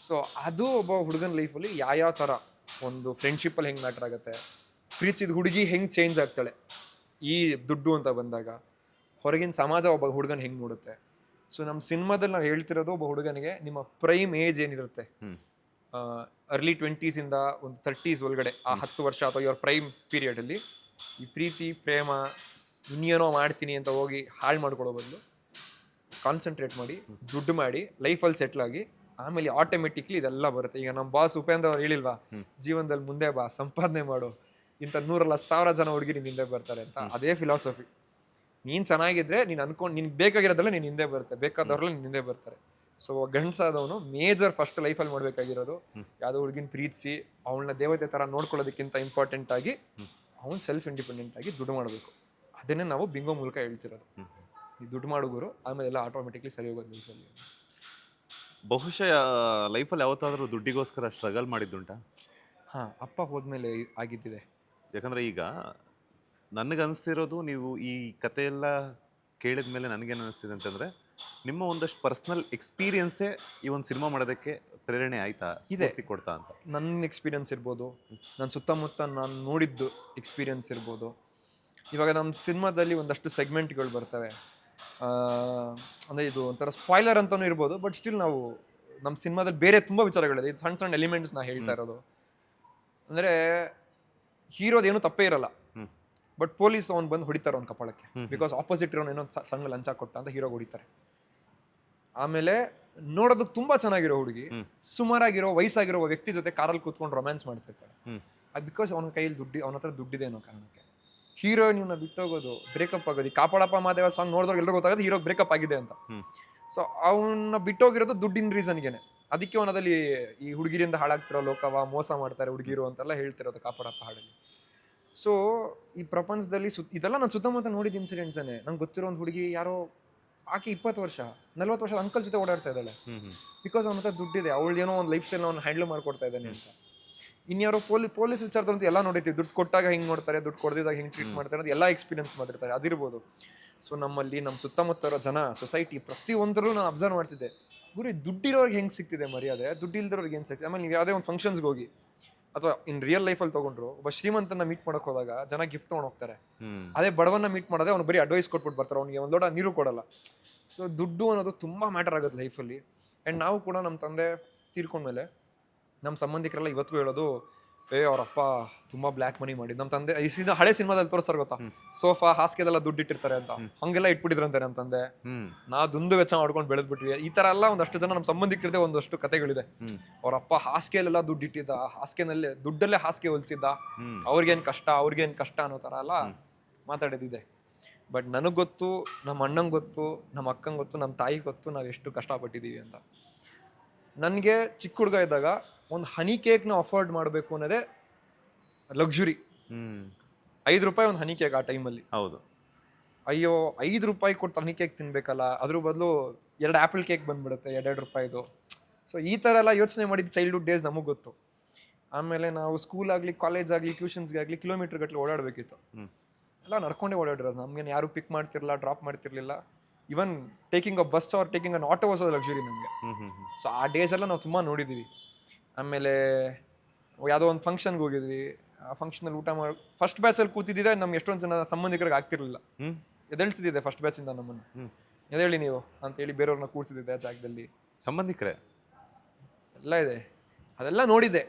ಸೊ ಅದು ಒಬ್ಬ ಹುಡುಗನ ಲೈಫಲ್ಲಿ ಯಾವ ಥರ ಒಂದು ಫ್ರೆಂಡ್ಶಿಪ್ಪಲ್ಲಿ ಹೆಂಗೆ ಮ್ಯಾಟರ್ ಆಗುತ್ತೆ, ಪ್ರೀತಿಸಿದ ಹುಡುಗಿ ಹೆಂಗೆ ಚೇಂಜ್ ಆಗ್ತಾಳೆ ಈ ದುಡ್ಡು ಅಂತ ಬಂದಾಗ, ಹೊರಗಿನ ಸಮಾಜ ಒಬ್ಬ ಹುಡುಗನ ಹೆಂಗೆ ನೋಡುತ್ತೆ. ಸೊ ನಮ್ಮ ಸಿನಿಮಾದಲ್ಲಿ ನಾವು ಹೇಳ್ತಿರೋದು ಒಬ್ಬ ಹುಡುಗನಿಗೆ ನಿಮ್ಮ ಪ್ರೈಮ್ ಏಜ್ ಏನಿರುತ್ತೆ, ಅರ್ಲಿ 20s ಇಂದ ಒಂದು 30s ಒಳಗಡೆ ಆ 10 ವರ್ಷ ಅಥವಾ ಇವ್ರ ಪ್ರೈಮ್ ಪೀರಿಯಡಲ್ಲಿ ಈ ಪ್ರೀತಿ ಪ್ರೇಮ ಇನ್ನೇನೋ ಮಾಡ್ತೀನಿ ಅಂತ ಹೋಗಿ ಹಾಳು ಮಾಡ್ಕೊಳ್ಳೋ ಬದಲು ಕಾನ್ಸಂಟ್ರೇಟ್ ಮಾಡಿ ದುಡ್ಡು ಮಾಡಿ ಲೈಫಲ್ಲಿ ಸೆಟ್ಲ್ ಆಗಿ ಆಮೇಲೆ ಆಟೋಮೆಟಿಕ್ಲಿ ಇದೆಲ್ಲ ಬರುತ್ತೆ. ಈಗ ನಮ್ಮ ಬಾಸ್ ಉಪೇಂದ್ರ ಅವ್ರು ಹೇಳಿಲ್ವಾ, ಜೀವನದಲ್ಲಿ ಮುಂದೆ ಬಾ, ಸಂಪಾದನೆ ಮಾಡು, ಇಂಥ 100,000 ಜನ ಹುಡುಗಿರಿ ಹಿಂದೆ ಬರ್ತಾರೆ ಅಂತ. ಅದೇ ಫಿಲಾಸಫಿ. ನೀನು ಚೆನ್ನಾಗಿದ್ರೆ ನೀನು ಅನ್ಕೊಂಡು ನಿನ್ಗೆ ಬೇಕಾಗಿರೋದಲ್ಲ ನೀನು ಹಿಂದೆ ಬರುತ್ತೆ, ಬೇಕಾದವ್ರಲ್ಲ ನೀನು ಹಿಂದೆ ಬರ್ತಾರೆ. ಸೊ ಗಂಡಸಾದವನು ಮೇಜರ್ ಫಸ್ಟ್ ಲೈಫಲ್ಲಿ ಮಾಡಬೇಕಾಗಿರೋದು ಯಾವುದೋ ಹುಡುಗಿನ ಪ್ರೀತಿಸಿ ಅವಳನ್ನ ದೇವತೆ ಥರ ನೋಡ್ಕೊಳ್ಳೋದಕ್ಕಿಂತ ಇಂಪಾರ್ಟೆಂಟ್ ಆಗಿ ಅವ್ನು ಸೆಲ್ಫ್ ಇಂಡಿಪೆಂಡೆಂಟ್ ಆಗಿ ದುಡ್ಡು ಮಾಡಬೇಕು. ಅದನ್ನೇ ನಾವು ಬಿಂಗೋ ಮೂಲಕ ಹೇಳ್ತಿರೋದು. ಈ ದುಡ್ಡು ಮಾಡುಗರು ಆಮೇಲೆ ಎಲ್ಲ ಆಟೋಮೆಟಿಕ್ಲಿ ಸರಿ ಹೋಗೋದು ಲೈಫಲ್ಲಿ. ಬಹುಶಃ ಲೈಫಲ್ಲಿ ಯಾವತ್ತಾದರೂ ದುಡ್ಡಿಗೋಸ್ಕರ ಸ್ಟ್ರಗಲ್ ಮಾಡಿದ್ದುಂಟಾ? ಹಾಂ, ಅಪ್ಪ ಹೋದ್ಮೇಲೆ ಆಗಿದ್ದಿದೆ. ಯಾಕಂದರೆ ಈಗ ನನಗನ್ನಿಸ್ತಿರೋದು, ನೀವು ಈ ಕಥೆಯೆಲ್ಲ ಕೇಳಿದ ಮೇಲೆ ನನಗೇನು ಅನ್ನಿಸ್ತಿದೆ ಅಂತಂದರೆ, ನಿಮ್ಮ ಒಂದಷ್ಟು ಪರ್ಸ್ನಲ್ ಎಕ್ಸ್ಪೀರಿಯನ್ಸೇ ಈ ಒಂದು ಸಿನಿಮಾ ಮಾಡೋದಕ್ಕೆ ಪ್ರೇರಣೆ ಆಯ್ತಾ, ಇದೆ ಕೊಡ್ತಾ ಅಂತ? ನನ್ನ ಎಕ್ಸ್ಪೀರಿಯನ್ಸ್ ಇರ್ಬೋದು, ನನ್ನ ಸುತ್ತಮುತ್ತ ನಾನು ನೋಡಿದ್ದು ಎಕ್ಸ್ಪೀರಿಯನ್ಸ್ ಇರ್ಬೋದು. ಇವಾಗ ನಮ್ಮ ಸಿನಿಮಾದಲ್ಲಿ ಒಂದಷ್ಟು ಸೆಗ್ಮೆಂಟ್ಗಳು ಬರ್ತವೆ, ಅಂದರೆ ಇದು ಒಂಥರ ಸ್ಪಾಯ್ಲರ್ ಅಂತಲೂ ಇರ್ಬೋದು, ಬಟ್ ಸ್ಟಿಲ್ ನಾವು ನಮ್ಮ ಸಿನಿಮಾದಲ್ಲಿ ಬೇರೆ ತುಂಬ ವಿಚಾರಗಳಿದೆ. ಇದು ಸಣ್ಣ ಸಣ್ಣ ಎಲಿಮೆಂಟ್ಸ್ ನಾ ಹೇಳ್ತಾ ಇರೋದು. ಅಂದರೆ ಹೀರೋದೇನು ತಪ್ಪೇ ಇರಲ್ಲ, ಬಟ್ ಪೊಲೀಸ್ ಅವ್ನು ಬಂದು ಹೊಡಿತಾರೆ ಅವ್ನ ಕಪಾಳಕ್ಕೆ, ಬಿಕಾಸ್ ಆಪೋಸಿಟ್ ಇರೋನು ಏನೋ ಸಣ್ಣ ಲಂಚ ಕೊಟ್ಟ ಅಂತ ಹೀರೋಗೆ ಹೊಡಿತಾರೆ. ಆಮೇಲೆ ನೋಡೋದಕ್ಕೆ ತುಂಬ ಚೆನ್ನಾಗಿರೋ ಹುಡುಗಿ ಸುಮಾರಾಗಿರೋ ವಯಸ್ಸಾಗಿರೋ ವ್ಯಕ್ತಿ ಜೊತೆ ಕಾರಲ್ಲಿ ಕೂತ್ಕೊಂಡು ರೊಮ್ಯಾನ್ಸ್ ಮಾಡ್ತಿರ್ತಾಳೆ. ಅದು ಬಿಕಾಸ್ ಅವನ ಕೈಯಲ್ಲಿ ಅವನ ಹತ್ರ ದುಡ್ಡಿದೆ ಅನ್ನೋ ಕಾರಣಕ್ಕೆ. ಹೀರೋಯಿನ್ನ ಬಿಟ್ಟೋಗೋದು, ಬ್ರೇಕಪ್ ಆಗೋದು. ಈ ಕಾಪಾಡಪ್ಪ ಮಾದೇವ ಸಾಂಗ್ ನೋಡಿದ್ರೆ ಎಲ್ಲರೂ ಗೊತ್ತಾಗೋದು ಹೀರೋಗೆ ಬ್ರೇಕಪ್ ಆಗಿದೆ ಅಂತ. ಸೊ ಅವನ್ನ ಬಿಟ್ಟೋಗಿರೋದು ದುಡ್ಡಿನ ರೀಸನ್ಗೆನೆ. ಅದಕ್ಕೆ ಅವನದಲ್ಲಿ ಈ ಹುಡುಗಿರಿಂದ ಹಾಳಾಗ್ತಿರೋ ಲೋಕವ, ಮೋಸ ಮಾಡ್ತಾರೆ ಹುಡುಗಿರು ಅಂತೆಲ್ಲ ಹೇಳ್ತಿರೋದು ಕಾಪಾಡಪ್ಪ ಹಾಡಲ್ಲಿ. ಸೊ ಈ ಪ್ರಪಂಚದಲ್ಲಿ ಇದೆಲ್ಲ ನಾನು ಸುತ್ತಮುತ್ತ ನೋಡಿದ ಇನ್ಸಿಡೆಂಟ್ಸೇ. ನಂಗೆ ಗೊತ್ತಿರೋ ಒಂದು ಹುಡುಗಿ ಯಾರೋ ಆಕೆ 20 ವರ್ಷ 40 ವರ್ಷದ ಅಂಕಲ್ ಜೊತೆ ಓಡಾಡ್ತಾ ಇದ್ದಾಳೆ, ಬಿಕಾಸ್ ಅವನ ಹತ್ರ ದುಡ್ಡಿದೆ, ಅವಳೇನೋ ಒಂದು ಲೈಫ್ ಸ್ಟೈಲ್ ಅವ್ನು ಹ್ಯಾಂಡಲ್ ಮಾಡ್ಕೊಡ್ತಾ ಇದ್ದಾನೆ ಅಂತ. ಇನ್ಯಾರೋ ಪೊಲೀಸ್ ವಿಚಾರದಂತೂ ಎಲ್ಲ ನೋಡಿರ್ತೀವಿ, ದುಡ್ಡು ಕೊಟ್ಟಾಗ ಹೆಂಗೆ ನೋಡ್ತಾರೆ, ದುಡ್ಡು ಕೊಡದಿದ್ದಾಗ ಹೆಂಗೆ ಟ್ರೀಟ್ ಮಾಡ್ತಾರೆ ಅಂತ ಎಲ್ಲ ಎಕ್ಸ್ಪೀರಿಯನ್ಸ್ ಮಾಡಿರ್ತಾರೆ, ಅದಿರ್ಬೋದು. ಸೊ ನಮ್ಮಲ್ಲಿ ನಮ್ಮ ಸುತ್ತಮುತ್ತ ಇರೋ ಜನ, ಸೊಸೈಟಿ ಪ್ರತಿಯೊಂದರಲ್ಲೂ ನಾನು ಅಬ್ಸರ್ವ್ ಮಾಡ್ತಿದ್ದೆ, ಗುರು ದುಡ್ಡಿರೋರ್ಗೆ ಹೆಂಗೆ ಸಿಗ್ತಿದೆ ಮರ್ಯಾದೆ, ದುಡ್ಡು ಇಲ್ದಿರೋರ್ಗೆ ಏನು ಸಿಗ್ತಿದೆ. ಆಮೇಲೆ ನೀವು ಯಾವುದೇ ಒಂದು ಫಂಕ್ಷನ್ಸ್ಗೆ ಹೋಗಿ ಅಥವಾ ಇನ್ ರಿಯಲ್ ಲೈಫಲ್ಲಿ ತೊಗೊಂಡ್ರು, ಒಬ್ಬ ಶ್ರೀಮಂತನ ಮೀಟ್ ಮಾಡೋಕೆ ಹೋದಾಗ ಜನ ಗಿಫ್ಟ್ ತೊಗೊಂಡು ಹೋಗ್ತಾರೆ. ಅದೇ ಬಡವನ್ನ ಮೀಟ್ ಮಾಡೋದೇ ಅವ್ನು ಬರೀ ಅಡ್ವೈಸ್ ಕೊಟ್ಬಿಟ್ಟು ಬರ್ತಾರೆ, ಅವ್ನಿಗೆ ಒಂದು ಲೋಟ ನೀರು ಕೊಡಲ್ಲ. ಸೊ ದುಡ್ಡು ಅನ್ನೋದು ತುಂಬ ಮ್ಯಾಟರ್ ಆಗುತ್ತೆ ಲೈಫಲ್ಲಿ. ಆ್ಯಂಡ್ ನಾವು ಕೂಡ ನಮ್ಮ ತಂದೆ ತೀರ್ಕೊಂಡ್ಮೇಲೆ ನಮ್ಮ ಸಂಬಂಧಿಕರೆಲ್ಲ ಇವತ್ತಿಗೂ ಹೇಳೋದು, ಅವರಪ್ಪ ತುಂಬ ಬ್ಲ್ಯಾಕ್ ಮನಿ ಮಾಡಿದ್ದು. ನಮ್ಮ ತಂದೆ ಈ ಹಳೆ ಸಿನಿಮಾದಲ್ಲಿ ತೋರಿಸ್ತಾರೆ ಗೊತ್ತಾ, ಸೋಫಾ ಹಾಸಿಗೆದೆಲ್ಲ ದುಡ್ಡು ಇಟ್ಟಿರ್ತಾರೆ ಅಂತ, ಹಂಗೆಲ್ಲ ಇಟ್ಬಿಟ್ಟಿದ್ರಂತೆ ನಮ್ಮ ತಂದೆ. ನಾವು ದುಂದು ವೆಚ್ಚ ಮಾಡ್ಕೊಂಡು ಬೆಳೆದ್ಬಿಟ್ವಿ. ಈ ಥರ ಎಲ್ಲ ಒಂದಷ್ಟು ಜನ ನಮ್ಮ ಸಂಬಂಧಿಕರದೇ ಒಂದಷ್ಟು ಕಥೆಗಳಿದೆ. ಅವರಪ್ಪ ಹಾಸಿಗೆಲೆಲ್ಲ ದುಡ್ಡು ಇಟ್ಟಿದ್ದ, ಹಾಸಿಗೆನಲ್ಲೇ ದುಡ್ಡಲ್ಲೇ ಹಾಸಿಗೆ ಹೊಲಿಸಿದ್ದ, ಅವ್ರಿಗೇನು ಕಷ್ಟ ಅನ್ನೋ ಥರ ಎಲ್ಲ ಮಾತಾಡೋದಿದೆ. ಬಟ್ ನನಗೆ ಗೊತ್ತು, ನಮ್ಮ ಅಣ್ಣಂಗೆ ಗೊತ್ತು, ನಮ್ಮ ಅಕ್ಕಂಗೆ ಗೊತ್ತು, ನಮ್ಮ ತಾಯಿಗೆ ಗೊತ್ತು ನಾವು ಎಷ್ಟು ಕಷ್ಟಪಟ್ಟಿದ್ದೀವಿ ಅಂತ. ನನಗೆ ಚಿಕ್ಕ ಹುಡುಗ ಇದ್ದಾಗ ಒಂದು ಹನಿ ಕೇಕ್ನ ಅಫೋರ್ಡ್ ಮಾಡಬೇಕು ಅನ್ನೋದೇ ಲಕ್ಸುರಿ. 5 ರೂಪಾಯಿ ಒಂದು ಹನಿ ಕೇಕ್ ಆ ಟೈಮಲ್ಲಿ. ಹೌದು. ಅಯ್ಯೋ 5 ರೂಪಾಯಿ ಕೊಟ್ಟು ಹನಿ ಕೇಕ್ ತಿನ್ಬೇಕಲ್ಲ, ಅದ್ರ ಬದಲು 2 ಆ್ಯಪಲ್ ಕೇಕ್ ಬಂದ್ಬಿಡುತ್ತೆ 2 ರೂಪಾಯಿದು. ಸೊ ಈ ಥರ ಎಲ್ಲ ಯೋಚನೆ ಮಾಡಿದ್ದು ಚೈಲ್ಡ್ಹುಡ್ ಡೇಸ್ ನಮಗೆ ಗೊತ್ತು. ಆಮೇಲೆ ನಾವು ಸ್ಕೂಲ್ ಆಗಲಿ, ಕಾಲೇಜ್ ಆಗಲಿ, ಟ್ಯೂಷನ್ಸ್ಗಾಗಲಿ ಕಿಲೋಮೀಟರ್ ಗಟ್ಟಲೆ ಓಡಾಡಬೇಕಿತ್ತು. ಎಲ್ಲ ನಡ್ಕೊಂಡೇ ಓಡಾಡಿರೋದು. ನಮ್ಗೇನು ಯಾರು ಪಿಕ್ ಮಾಡ್ತಿರಲಿಲ್ಲ, ಡ್ರಾಪ್ ಮಾಡ್ತಿರ್ಲಿಲ್ಲ. Even taking a bus or taking an auto was luxury ನಮಗೆ. ಸೊ ಆ ಡೇಸ್ ಎಲ್ಲ ನಾವು ತುಂಬ ನೋಡಿದ್ದೀವಿ. ಆಮೇಲೆ ಯಾವುದೋ ಒಂದು ಫಂಕ್ಷನ್ಗೆ ಹೋಗಿದ್ವಿ, ಆ ಫಂಕ್ಷನಲ್ಲಿ ಊಟ ಮಾಡಿ ಫಸ್ಟ್ ಬ್ಯಾಚಲ್ಲಿ ಕೂತಿದ್ದಿದೆ, ನಮ್ಗೆ ಎಷ್ಟೊಂದು ಜನ ಸಂಬಂಧಿಕರಿಗೆ ಆಗ್ತಿರ್ಲಿಲ್ಲ. ಎದ್ದೇಳಿಸಿದ್ದೆ ಫಸ್ಟ್ ಬ್ಯಾಚಿಂದ ನಮ್ಮನ್ನು, ಎದ್ದೇಳಿ ನೀವು ಅಂತೇಳಿ ಬೇರೆಯವ್ರನ್ನ ಕೂರಿಸಿದ್ದೆ ಆ ಜಾಗದಲ್ಲಿ. ಸಂಬಂಧಿಕರೇ ಎಲ್ಲ ಇದೆ, ಅದೆಲ್ಲ ನೋಡಿದ್ದೆ.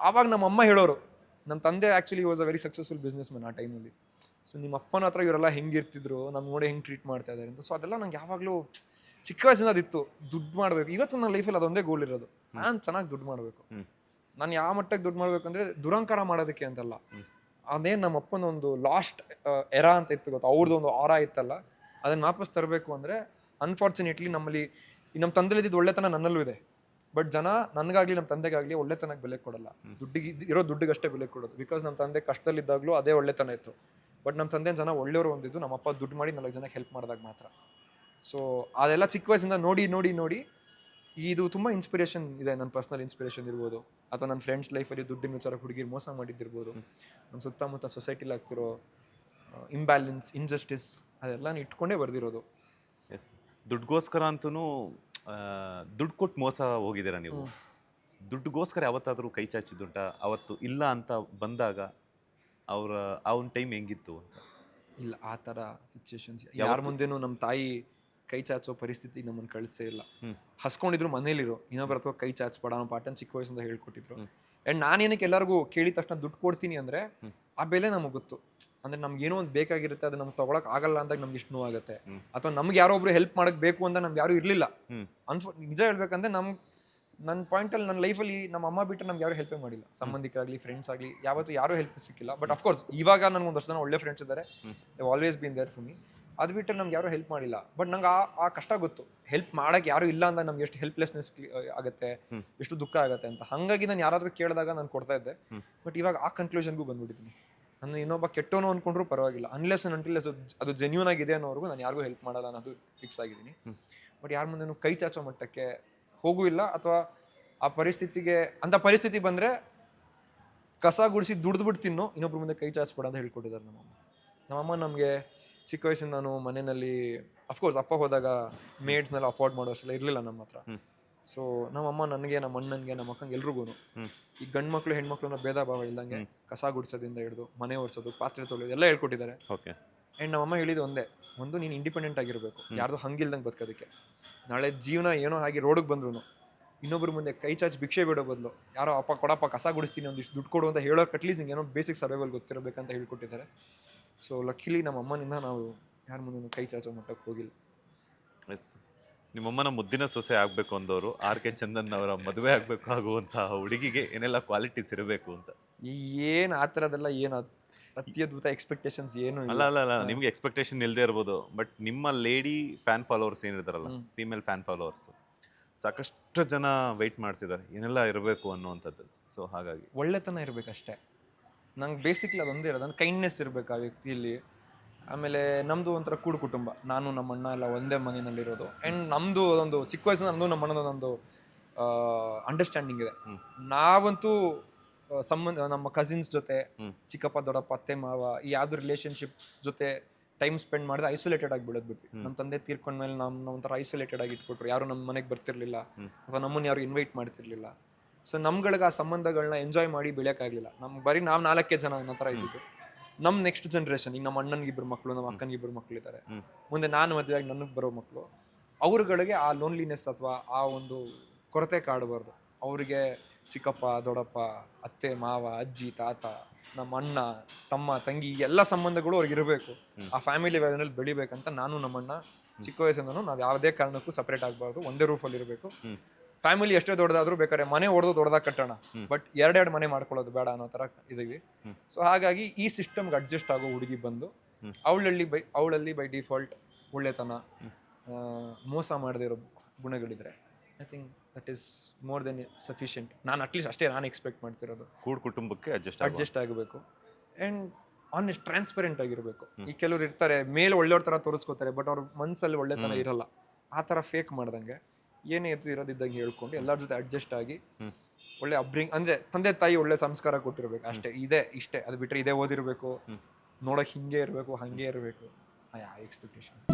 ಆವಾಗ ನಮ್ಮ ಅಮ್ಮ ಹೇಳೋರು, ನಮ್ಮ ತಂದೆ actually was a very successful business man ಆ ಟೈಮಲ್ಲಿ. ಸೊ ನಿಮ್ಮ ಅಪ್ಪನ ಹತ್ರ ಇವರೆಲ್ಲ ಹೆಂಗಿರ್ತಿದ್ರು, ನಮ್ಮ ನೋಡಿ ಹೆಂಗೆ ಟ್ರೀಟ್ ಮಾಡ್ತಾ ಇದ್ದಾರೆ ಅಂತ. ಸೊ ಅದೆಲ್ಲ ನಂಗೆ ಯಾವಾಗಲೂ ಚಿಕ್ಕ ವಯಸ್ಸಿಂದ ಅದಿತ್ತು, ದುಡ್ಡು ಮಾಡಬೇಕು. ಇವತ್ತು ನನ್ನ ಲೈಫಲ್ಲಿ ಅದೊಂದೇ ಗೋಲ್ ಇರೋದು, ನಾನು ಚೆನ್ನಾಗಿ ದುಡ್ಡು ಮಾಡಬೇಕು. ನಾನು ಯಾವ ಮಟ್ಟಕ್ಕೆ ದುಡ್ಡು ಮಾಡಬೇಕು ಅಂದರೆ ದುರಂಕಾರ ಮಾಡೋದಕ್ಕೆ ಅಂತಲ್ಲ. ಅದೇನು ನಮ್ಮ ಅಪ್ಪನ ಒಂದು ಲಾಸ್ಟ್ ಎರಾ ಅಂತ ಇತ್ತು ಗೊತ್ತಾ, ಅವ್ರದ್ದು ಒಂದು ಆರ ಇತ್ತಲ್ಲ, ಅದನ್ನು ವಾಪಸ್ ತರಬೇಕು ಅಂದರೆ ಅನ್ಫಾರ್ಚುನೇಟ್ಲಿ ನಮ್ಮಲ್ಲಿ ನಮ್ಮ ತಂದೆಲಿದ್ದು ಒಳ್ಳೆತನ ನನ್ನಲ್ಲೂ ಇದೆ. ಬಟ್ ಜನ ನನಗಾಗ್ಲಿ ನಮ್ಮ ತಂದೆಗಾಗ್ಲಿ ಒಳ್ಳೆತನಕ್ಕೆ ಬೆಲೆ ಕೊಡಲ್ಲ. ಇರೋ ದುಡ್ಡಿಗಷ್ಟೇ ಬೆಲೆ ಕೊಡೋದು. ಬಿಕಾಸ್ ನಮ್ಮ ತಂದೆ ಕಷ್ಟದಲ್ಲಿದ್ದಾಗಲೂ ಅದೇ ಒಳ್ಳೆತನ ಇತ್ತು. ಬಟ್ ನಮ್ಮ ತಂದೆ ಜನ ಒಳ್ಳೆಯವರು ಹೊಂದಿದ್ದು ನಮ್ಮಪ್ಪ ದುಡ್ಡು ಮಾಡಿ 4 ಜನಕ್ಕೆ ಹೆಲ್ಪ್ ಮಾಡಿದಾಗ ಮಾತ್ರ. ಸೊ ಅದೆಲ್ಲ ಚಿಕ್ಕ ವಯಸ್ಸಿಂದ ನೋಡಿ ಇದು ತುಂಬ ಇನ್ಸ್ಪಿರೇಷನ್ ಇದೆ. ನನ್ನ ಪರ್ಸ್ನಲ್ ಇನ್ಸ್ಪಿರೇಷನ್ ಇರ್ಬೋದು, ಅಥವಾ ನನ್ನ ಫ್ರೆಂಡ್ಸ್ ಲೈಫಲ್ಲಿ ದುಡ್ಡಿನ ವಿಚಾರ ಹುಡುಗಿರು ಮೋಸ ಮಾಡಿದ್ದಿರ್ಬೋದು, ನಮ್ಮ ಸುತ್ತಮುತ್ತ ಸೊಸೈಟಿಲಿ ಆಗ್ತಿರೋ ಇಂಬ್ಯಾಲೆನ್ಸ್, ಇಂಜಸ್ಟಿಸ್, ಅದೆಲ್ಲ ಇಟ್ಕೊಂಡೇ ಬರ್ದಿರೋದು. ಎಸ್, ದುಡ್ಡುಗೋಸ್ಕರ ಅಂತೂ ದುಡ್ಡು ಕೊಟ್ಟು ಮೋಸ ಹೋಗಿದ್ದೀರಾ ನೀವು. ದುಡ್ಡುಗೋಸ್ಕರ ಯಾವತ್ತಾದರೂ ಕೈ ಚಾಚಿದ್ದುಂಟ? ಅವತ್ತು ಇಲ್ಲ ಅಂತ ಬಂದಾಗ ಅವನ ಟೈಮ್ ಹೆಂಗಿತ್ತು ಅಂತ? ಇಲ್ಲ, ಆ ಥರ ಸಿಚುವೇಶನ್ಸ್ ಯಾರ ಮುಂದೆನೂ ನಮ್ಮ ತಾಯಿ ಕೈ ಚಾಚೋ ಪರಿಸ್ಥಿತಿ ನಮ್ಮನ್ನು ಕಳಿಸೇ ಇಲ್ಲ. ಹಸ್ಕೊಂಡಿದ್ರು ಮನೇಲಿರೋ, ಇನ್ನೊಬ್ಬರ ಹತ್ರ ಕೈ ಚಾಚ್ಬೇಡ ಅನ್ನೋ ಪಾಠನ ಚಿಕ್ಕ ವಯಸ್ಸಿಂದ ಹೇಳ್ಕೊಟ್ಟಿದ್ರು. ಆ್ಯಂಡ್ ನಾನೇನಕ್ಕೆ ಎಲ್ಲರಿಗೂ ಕೇಳಿದ ತಕ್ಷಣ ದುಡ್ಡು ಕೊಡ್ತೀನಿ ಅಂದರೆ ಆ ಬೆಲೆ ನಮಗೆ ಗೊತ್ತು. ಅಂದರೆ ನಮ್ಗೆ ಏನೋ ಒಂದು ಬೇಕಾಗಿರುತ್ತೆ, ಅದು ನಮ್ಗೆ ತೊಗೊಳಕ್ ಆಗಲ್ಲ ಅಂದಾಗ ನಮ್ಗೆ ಇಷ್ಟು ನೋವಾಗುತ್ತೆ. ಅಥವಾ ನಮ್ಗೆ ಯಾರೋ ಒಬ್ರು ಹೆಲ್ಪ್ ಮಾಡಕ್ ಬೇಕು ಅಂತ ನಮ್ಗೆ ಯಾರು ಇರಲಿಲ್ಲ. ನಿಜ ಹೇಳ್ಬೇಕಂದ್ರೆ ನನ್ನ ಪಾಯಿಂಟಲ್ಲಿ ನನ್ನ ಲೈಫಲ್ಲಿ ನಮ್ಮ ಅಮ್ಮ ಬಿಟ್ಟರೆ ನಮ್ಗೆ ಯಾರು ಹೆಲ್ಪೇ ಮಾಡಿಲ್ಲ. ಸಂಬಂಧಿಕರಾಗಲಿ, ಫ್ರೆಂಡ್ಸ್ ಆಗಲಿ, ಯಾವತ್ತೂ ಯಾರೂ ಹೆಲ್ಪ್ ಸಿಕ್ಕಿಲ್ಲ. ಬಟ್ ಅಫ್ಕೋರ್ಸ್ ಇವಾಗ ನನಗೆ ಒಂದಷ್ಟು ಜನ ಒಳ್ಳೆ ಫ್ರೆಂಡ್ಸ್ ಇದ್ದಾರೆ. They always been there for me. ಅದು ಬಿಟ್ಟರೆ ನಮ್ಗೆ ಯಾರೂ ಹೆಲ್ಪ್ ಮಾಡಿಲ್ಲ. ಬಟ್ ನಂಗೆ ಆ ಕಷ್ಟ ಗೊತ್ತು. ಹೆಲ್ಪ್ ಮಾಡೋಕ್ಕೆ ಯಾರೂ ಇಲ್ಲ ಅಂದಾಗ ನಮ್ಗೆ ಎಷ್ಟು ಹೆಲ್ಪ್ಲೆಸ್ನೆಸ್ ಆಗುತ್ತೆ, ಎಷ್ಟು ದುಃಖ ಆಗುತ್ತೆ ಅಂತ. ಹಾಗಾಗಿ ನಾನು ಯಾರಾದರೂ ಕೇಳಿದಾಗ ನಾನು ಕೊಡ್ತಾ ಇದ್ದೆ. ಬಟ್ ಇವಾಗ ಆ ಕನ್ಕ್ಲೂಷನ್ಗೂ ಬಂದ್ಬಿಟ್ಟಿದ್ದೀನಿ. ನಾನು ಇನ್ನೊಬ್ಬ ಕೆಟ್ಟೋನು ಅಂದ್ಕೊಂಡ್ರೂ ಪರವಾಗಿಲ್ಲ, ಅನ್ಲೆಸ್ ಅದು ಜೆನ್ಯೂನ್ ಆಗಿದೆ ಅನ್ನೋವರೆಗೂ ನಾನು ಯಾರಿಗೂ ಹೆಲ್ಪ್ ಮಾಡಲ್ಲ ಅನ್ನೋದು ಫಿಕ್ಸ್ ಆಗಿದ್ದೀನಿ. ಬಟ್ ಯಾರ ಮುಂದೆನೂ ಕೈ ಚಾಚೋ ಮಟ್ಟಕ್ಕೆ ಹೋಗೂ ಇಲ್ಲ. ಅಥವಾ ಆ ಪರಿಸ್ಥಿತಿಗೆ ಅಂಥ ಪರಿಸ್ಥಿತಿ ಬಂದರೆ ಕಸ ಗುಡಿಸಿ ದುಡ್ದುಬಿಟ್ಟು ತಿನ್ನೋ, ಇನ್ನೊಬ್ರ ಮುಂದೆ ಕೈ ಚಾಚ್ಬೇಡ ಅಂತ ಹೇಳ್ಕೊಟ್ಟಿದ್ದಾರೆ ನಮ್ಮಮ್ಮ. ನಮಗೆ ಚಿಕ್ಕ ವಯಸ್ಸಿಂದ ನಾನು ಮನೆಯಲ್ಲಿ ಅಫ್ಕೋರ್ಸ್ ಅಪ್ಪ ಹೋದಾಗ ಮೇಡ್ಸ್ನೆಲ್ಲ ಅಫೋರ್ಡ್ ಮಾಡೋ ಅಷ್ಟೆಲ್ಲ ಇರಲಿಲ್ಲ ನಮ್ಮ ಹತ್ರ. ಸೊ ನಮ್ಮಮ್ಮ ನನಗೆ, ನಮ್ಮ ಅಣ್ಣನಿಗೆ, ನಮ್ಮ ಅಕ್ಕಂಗೆ ಎಲ್ರಿಗೂ ಈ ಗಂಡು ಮಕ್ಕಳು ಹೆಣ್ಮಕ್ಳನ್ನ ಭೇದ ಭಾವ ಇಲ್ದಂಗೆ ಕಸ ಗುಡಿಸೋದಿಂದ ಹಿಡಿದು ಮನೆ ಒರೆಸೋದು, ಪಾತ್ರೆ ತೊಳೆಯೋದು ಎಲ್ಲ ಹೇಳ್ಕೊಟ್ಟಿದ್ದಾರೆ. ಓಕೆ. ಆ್ಯಂಡ್ ನಮ್ಮಮ್ಮ ಹೇಳಿದ್ದು ಒಂದು ನೀನು ಇಂಡಿಪೆಂಡೆಂಟ್ ಆಗಿರಬೇಕು, ಯಾರ್ದು ಹಂಗಿಲ್ದಂಗೆ ಬದುಕೋದಕ್ಕೆ. ನಾಳೆ ಜೀವನ ಏನೋ ಹಾಗೆ ರೋಡಿಗೆ ಬಂದ್ರು ಇನ್ನೊಬ್ರ ಮುಂದೆ ಕೈ ಚಾಚಿ ಭಿಕ್ಷೆ ಬಿಡೋ ಬದಲು ಯಾರೋ ಅಪ್ಪ ಕೊಡಪ್ಪ ಕಸ ಗುಡಿಸ್ತೀನಿ ಒಂದಿಷ್ಟು ದುಡ್ಡು ಕೊಡು ಅಂತ ಹೇಳೋಕೆ ಅಟ್ಲೀಸ್ಟ್ ನಿಂಗೆ ಏನೋ ಬೇಸಿಕ್ ಸರ್ವೈವಲ್ ಗೊತ್ತಿರಬೇಕಂತ ಹೇಳ್ಕೊಟ್ಟಿದ್ದಾರೆ. ಸೊ ಲಕ್ಕಿಲಿ ನಮ್ಮ ಅಮ್ಮನಿಂದ ನಾವು ಯಾರ ಮುಂದೆ ಕೈ ಚಾಚೋ ಮಟ್ಟಕ್ಕೆ ಹೋಗಿಲ್ಲ. ಎಸ್, ನಿಮ್ಮಮ್ಮನ ಮುದ್ದಿನ ಸೊಸೆ ಆಗಬೇಕು ಅಂದವರು R.K. ಚಂದನ್ ಅವರ ಮದುವೆ ಆಗಬೇಕು ಆಗುವಂತಹ ಹುಡುಗಿಗೆ ಏನೆಲ್ಲ ಕ್ವಾಲಿಟೀಸ್ ಇರಬೇಕು ಅಂತ? ಏನು ಆ ಥರದೆಲ್ಲ ಏನು ಅತ್ಯದ್ಭುತ ಎಕ್ಸ್ಪೆಕ್ಟೇಷನ್ಸ್ ಏನು ಅಲ್ಲ, ನಿಮ್ಗೆ ಎಕ್ಸ್ಪೆಕ್ಟೇಷನ್ ಇಲ್ಲದೆ ಇರ್ಬೋದು. ಬಟ್ ನಿಮ್ಮ ಲೇಡಿ ಫ್ಯಾನ್ ಫಾಲೋವರ್ಸ್ ಏನಿರ್ತಾರಲ್ಲ, ಫೀಮೇಲ್ ಫ್ಯಾನ್ ಫಾಲೋವರ್ಸ್ ಸಾಕಷ್ಟು ಜನ ವೆಯ್ಟ್ ಮಾಡ್ತಿದ್ದಾರೆ ಏನೆಲ್ಲ ಇರಬೇಕು ಅನ್ನುವಂಥದ್ದು. ಸೊ ಹಾಗಾಗಿ ಒಳ್ಳೆತನ ಇರಬೇಕಷ್ಟೇ. ನಂಗೆ ಬೇಸಿಕ್ಲಿ ಅದೊಂದೇ ಇರೋದು, ನನ್ನ ಕೈಂಡ್ನೆಸ್ ಇರಬೇಕು ಆ ವ್ಯಕ್ತಿಯಲ್ಲಿ. ಆಮೇಲೆ ನಮ್ಮದು ಒಂಥರ ಕೂಡು ಕುಟುಂಬ, ನಾನು ನಮ್ಮ ಅಣ್ಣ ಎಲ್ಲ ಒಂದೇ ಮನೆಯಲ್ಲಿರೋದು. ಆ್ಯಂಡ್ ನಮ್ಮದು ಅದೊಂದು ಚಿಕ್ಕ ವಯಸ್ಸಿನ ನಮ್ಮದು ನಮ್ಮ ಅಣ್ಣದೊಂದು ಅಂಡರ್ಸ್ಟ್ಯಾಂಡಿಂಗ್ ಇದೆ. ನಾವಂತೂ ನಮ್ಮ ಕಸಿನ್ಸ್ ಜೊತೆ, ಚಿಕ್ಕಪ್ಪ ದೊಡ್ಡಪ್ಪ, ಅತ್ತೆ ಮಾವ, ಈ ಯಾವ್ದು ರಿಲೇಷನ್ಶಿಪ್ಸ್ ಜೊತೆ ಟೈಮ್ ಸ್ಪೆಂಡ್ ಮಾಡಿದ್ರೆ ಐಸೋಲೇಟೆಡ್ ಆಗಿ ಬಿಡೋದ್ಬಿಟ್ಟು. ನಮ್ಮ ತಂದೆ ತೀರ್ಕೊಂಡ್ಮೇಲೆ ನಮ್ಮ ಒಂಥರ ಐಸೋಲೇಟೆಡ್ ಆಗಿ ಇಟ್ಕೊಟ್ರು. ಯಾರು ನಮ್ಮ ಮನೆಗೆ ಬರ್ತಿರ್ಲಿಲ್ಲ, ಅಥವಾ ನಮ್ಮನ್ನು ಯಾರು ಇನ್ವೈಟ್ ಮಾಡ್ತಿರ್ಲಿಲ್ಲ. ಸೊ ನಮ್ಗಳಿಗೆ ಆ ಸಂಬಂಧಗಳನ್ನ ಎಂಜಾಯ್ ಮಾಡಿ ಬೆಳೆಯೋಕ್ಕಾಗಲಿಲ್ಲ. ನಮ್ಗೆ ಬರೀ ನಾವು 4 ಜನ ಅನ್ನೋ ಥರ ಇದ್ದಿದ್ದು. ನಮ್ಮ ನೆಕ್ಸ್ಟ್ ಜನ್ರೇಷನ್, ಈಗ ನಮ್ಮ ಅಣ್ಣನಿಗೆ 2 ಮಕ್ಕಳು, ನಮ್ಮ ಅಕ್ಕನಿಗೆ 2 ಮಕ್ಕಳಿದ್ದಾರೆ. ಮುಂದೆ ನಾನು ಮದುವೆಯಾಗಿ ನನಗೆ ಬರೋ ಮಕ್ಕಳು, ಅವ್ರುಗಳಿಗೆ ಆ ಲೋನ್ಲಿನೆಸ್ ಅಥವಾ ಆ ಒಂದು ಕೊರತೆ ಕಾಡಬಾರ್ದು. ಅವರಿಗೆ ಚಿಕ್ಕಪ್ಪ ದೊಡ್ಡಪ್ಪ, ಅತ್ತೆ ಮಾವ, ಅಜ್ಜಿ ತಾತ, ನಮ್ಮ ಅಣ್ಣ ತಮ್ಮ ತಂಗಿ, ಎಲ್ಲ ಸಂಬಂಧಗಳು ಅವ್ರಿಗೆ ಇರಬೇಕು. ಆ ಫ್ಯಾಮಿಲಿ ವ್ಯಾಲ್ಯೂನಲ್ಲಿ ಬೆಳಿಬೇಕಂತ ನಾನು ನಮ್ಮಣ್ಣ ಚಿಕ್ಕ ವಯಸ್ಸಿಂದನೂ ನಾವು ಯಾವುದೇ ಕಾರಣಕ್ಕೂ ಸಪ್ರೇಟ್ ಆಗಬಾರ್ದು, ಒಂದೇ ರೂಫಲ್ಲಿ ಇರಬೇಕು. ಫ್ಯಾಮಿಲಿ ಎಷ್ಟೇ ದೊಡ್ಡದಾದ್ರೂ ಬೇಕಾದ್ರೆ ಮನೆ ಹೊಡೆದು ದೊಡ್ಡದಾಗ ಕಟ್ಟೋಣ, ಬಟ್ 2 ಮನೆ ಮಾಡ್ಕೊಳ್ಳೋದು ಬೇಡ ಅನ್ನೋ ಥರ ಇದೀವಿ. ಸೊ ಹಾಗಾಗಿ ಈ ಸಿಸ್ಟಮ್ಗೆ ಅಡ್ಜಸ್ಟ್ ಆಗೋ ಹುಡುಗಿ ಬಂದು ಅವಳಲ್ಲಿ ಬೈ ಡಿಫಾಲ್ಟ್ ಒಳ್ಳೆತನ, ಮೋಸ ಮಾಡದೇ ಇರೋ ಗುಣಗಳಿದ್ರೆ I think that is more than sufficient. ನಾನು ಅಟ್ಲೀಸ್ಟ್ ಅಷ್ಟೇ ನಾನು ಎಕ್ಸ್ಪೆಕ್ಟ್ ಮಾಡ್ತಿರೋದು. ಕೂಡು ಕುಟುಂಬಕ್ಕೆ ಅಡ್ಜಸ್ಟ್ ಆಗಬೇಕು. ಆ್ಯಂಡ್ ಆನೆಸ್ಟ್, ಟ್ರಾನ್ಸ್ಪರೆಂಟ್ ಆಗಿರಬೇಕು. ಈ ಕೆಲವ್ರು ಇರ್ತಾರೆ ಮೇಲೆ ಒಳ್ಳೆಯವ್ರ ಥರ ತೋರಿಸ್ಕೋತಾರೆ, ಬಟ್ ಅವ್ರ ಮನಸ್ಸಲ್ಲಿ ಒಳ್ಳೆತನ ಇರಲ್ಲ. ಆ ಥರ ಫೇಕ್ ಮಾಡ್ದಂಗೆ ಏನೇ ಇರೋದಿದ್ದಂಗೆ ಹೇಳ್ಕೊಂಡು ಎಲ್ಲರ ಜೊತೆ ಅಡ್ಜಸ್ಟ್ ಆಗಿ ಒಳ್ಳೆ ಅಂದರೆ ತಂದೆ ತಾಯಿ ಒಳ್ಳೆ ಸಂಸ್ಕಾರ ಕೊಟ್ಟಿರ್ಬೇಕು ಅಷ್ಟೇ. ಇಷ್ಟೇ, ಅದು ಬಿಟ್ಟರೆ ಇದೇ ಓದಿರಬೇಕು, ನೋಡೋಕೆ ಹಿಂಗೆ ಇರಬೇಕು, ಹಾಗೆ ಇರಬೇಕು, ಆ ಎಕ್ಸ್ಪೆಕ್ಟೇಷನ್ಸ್.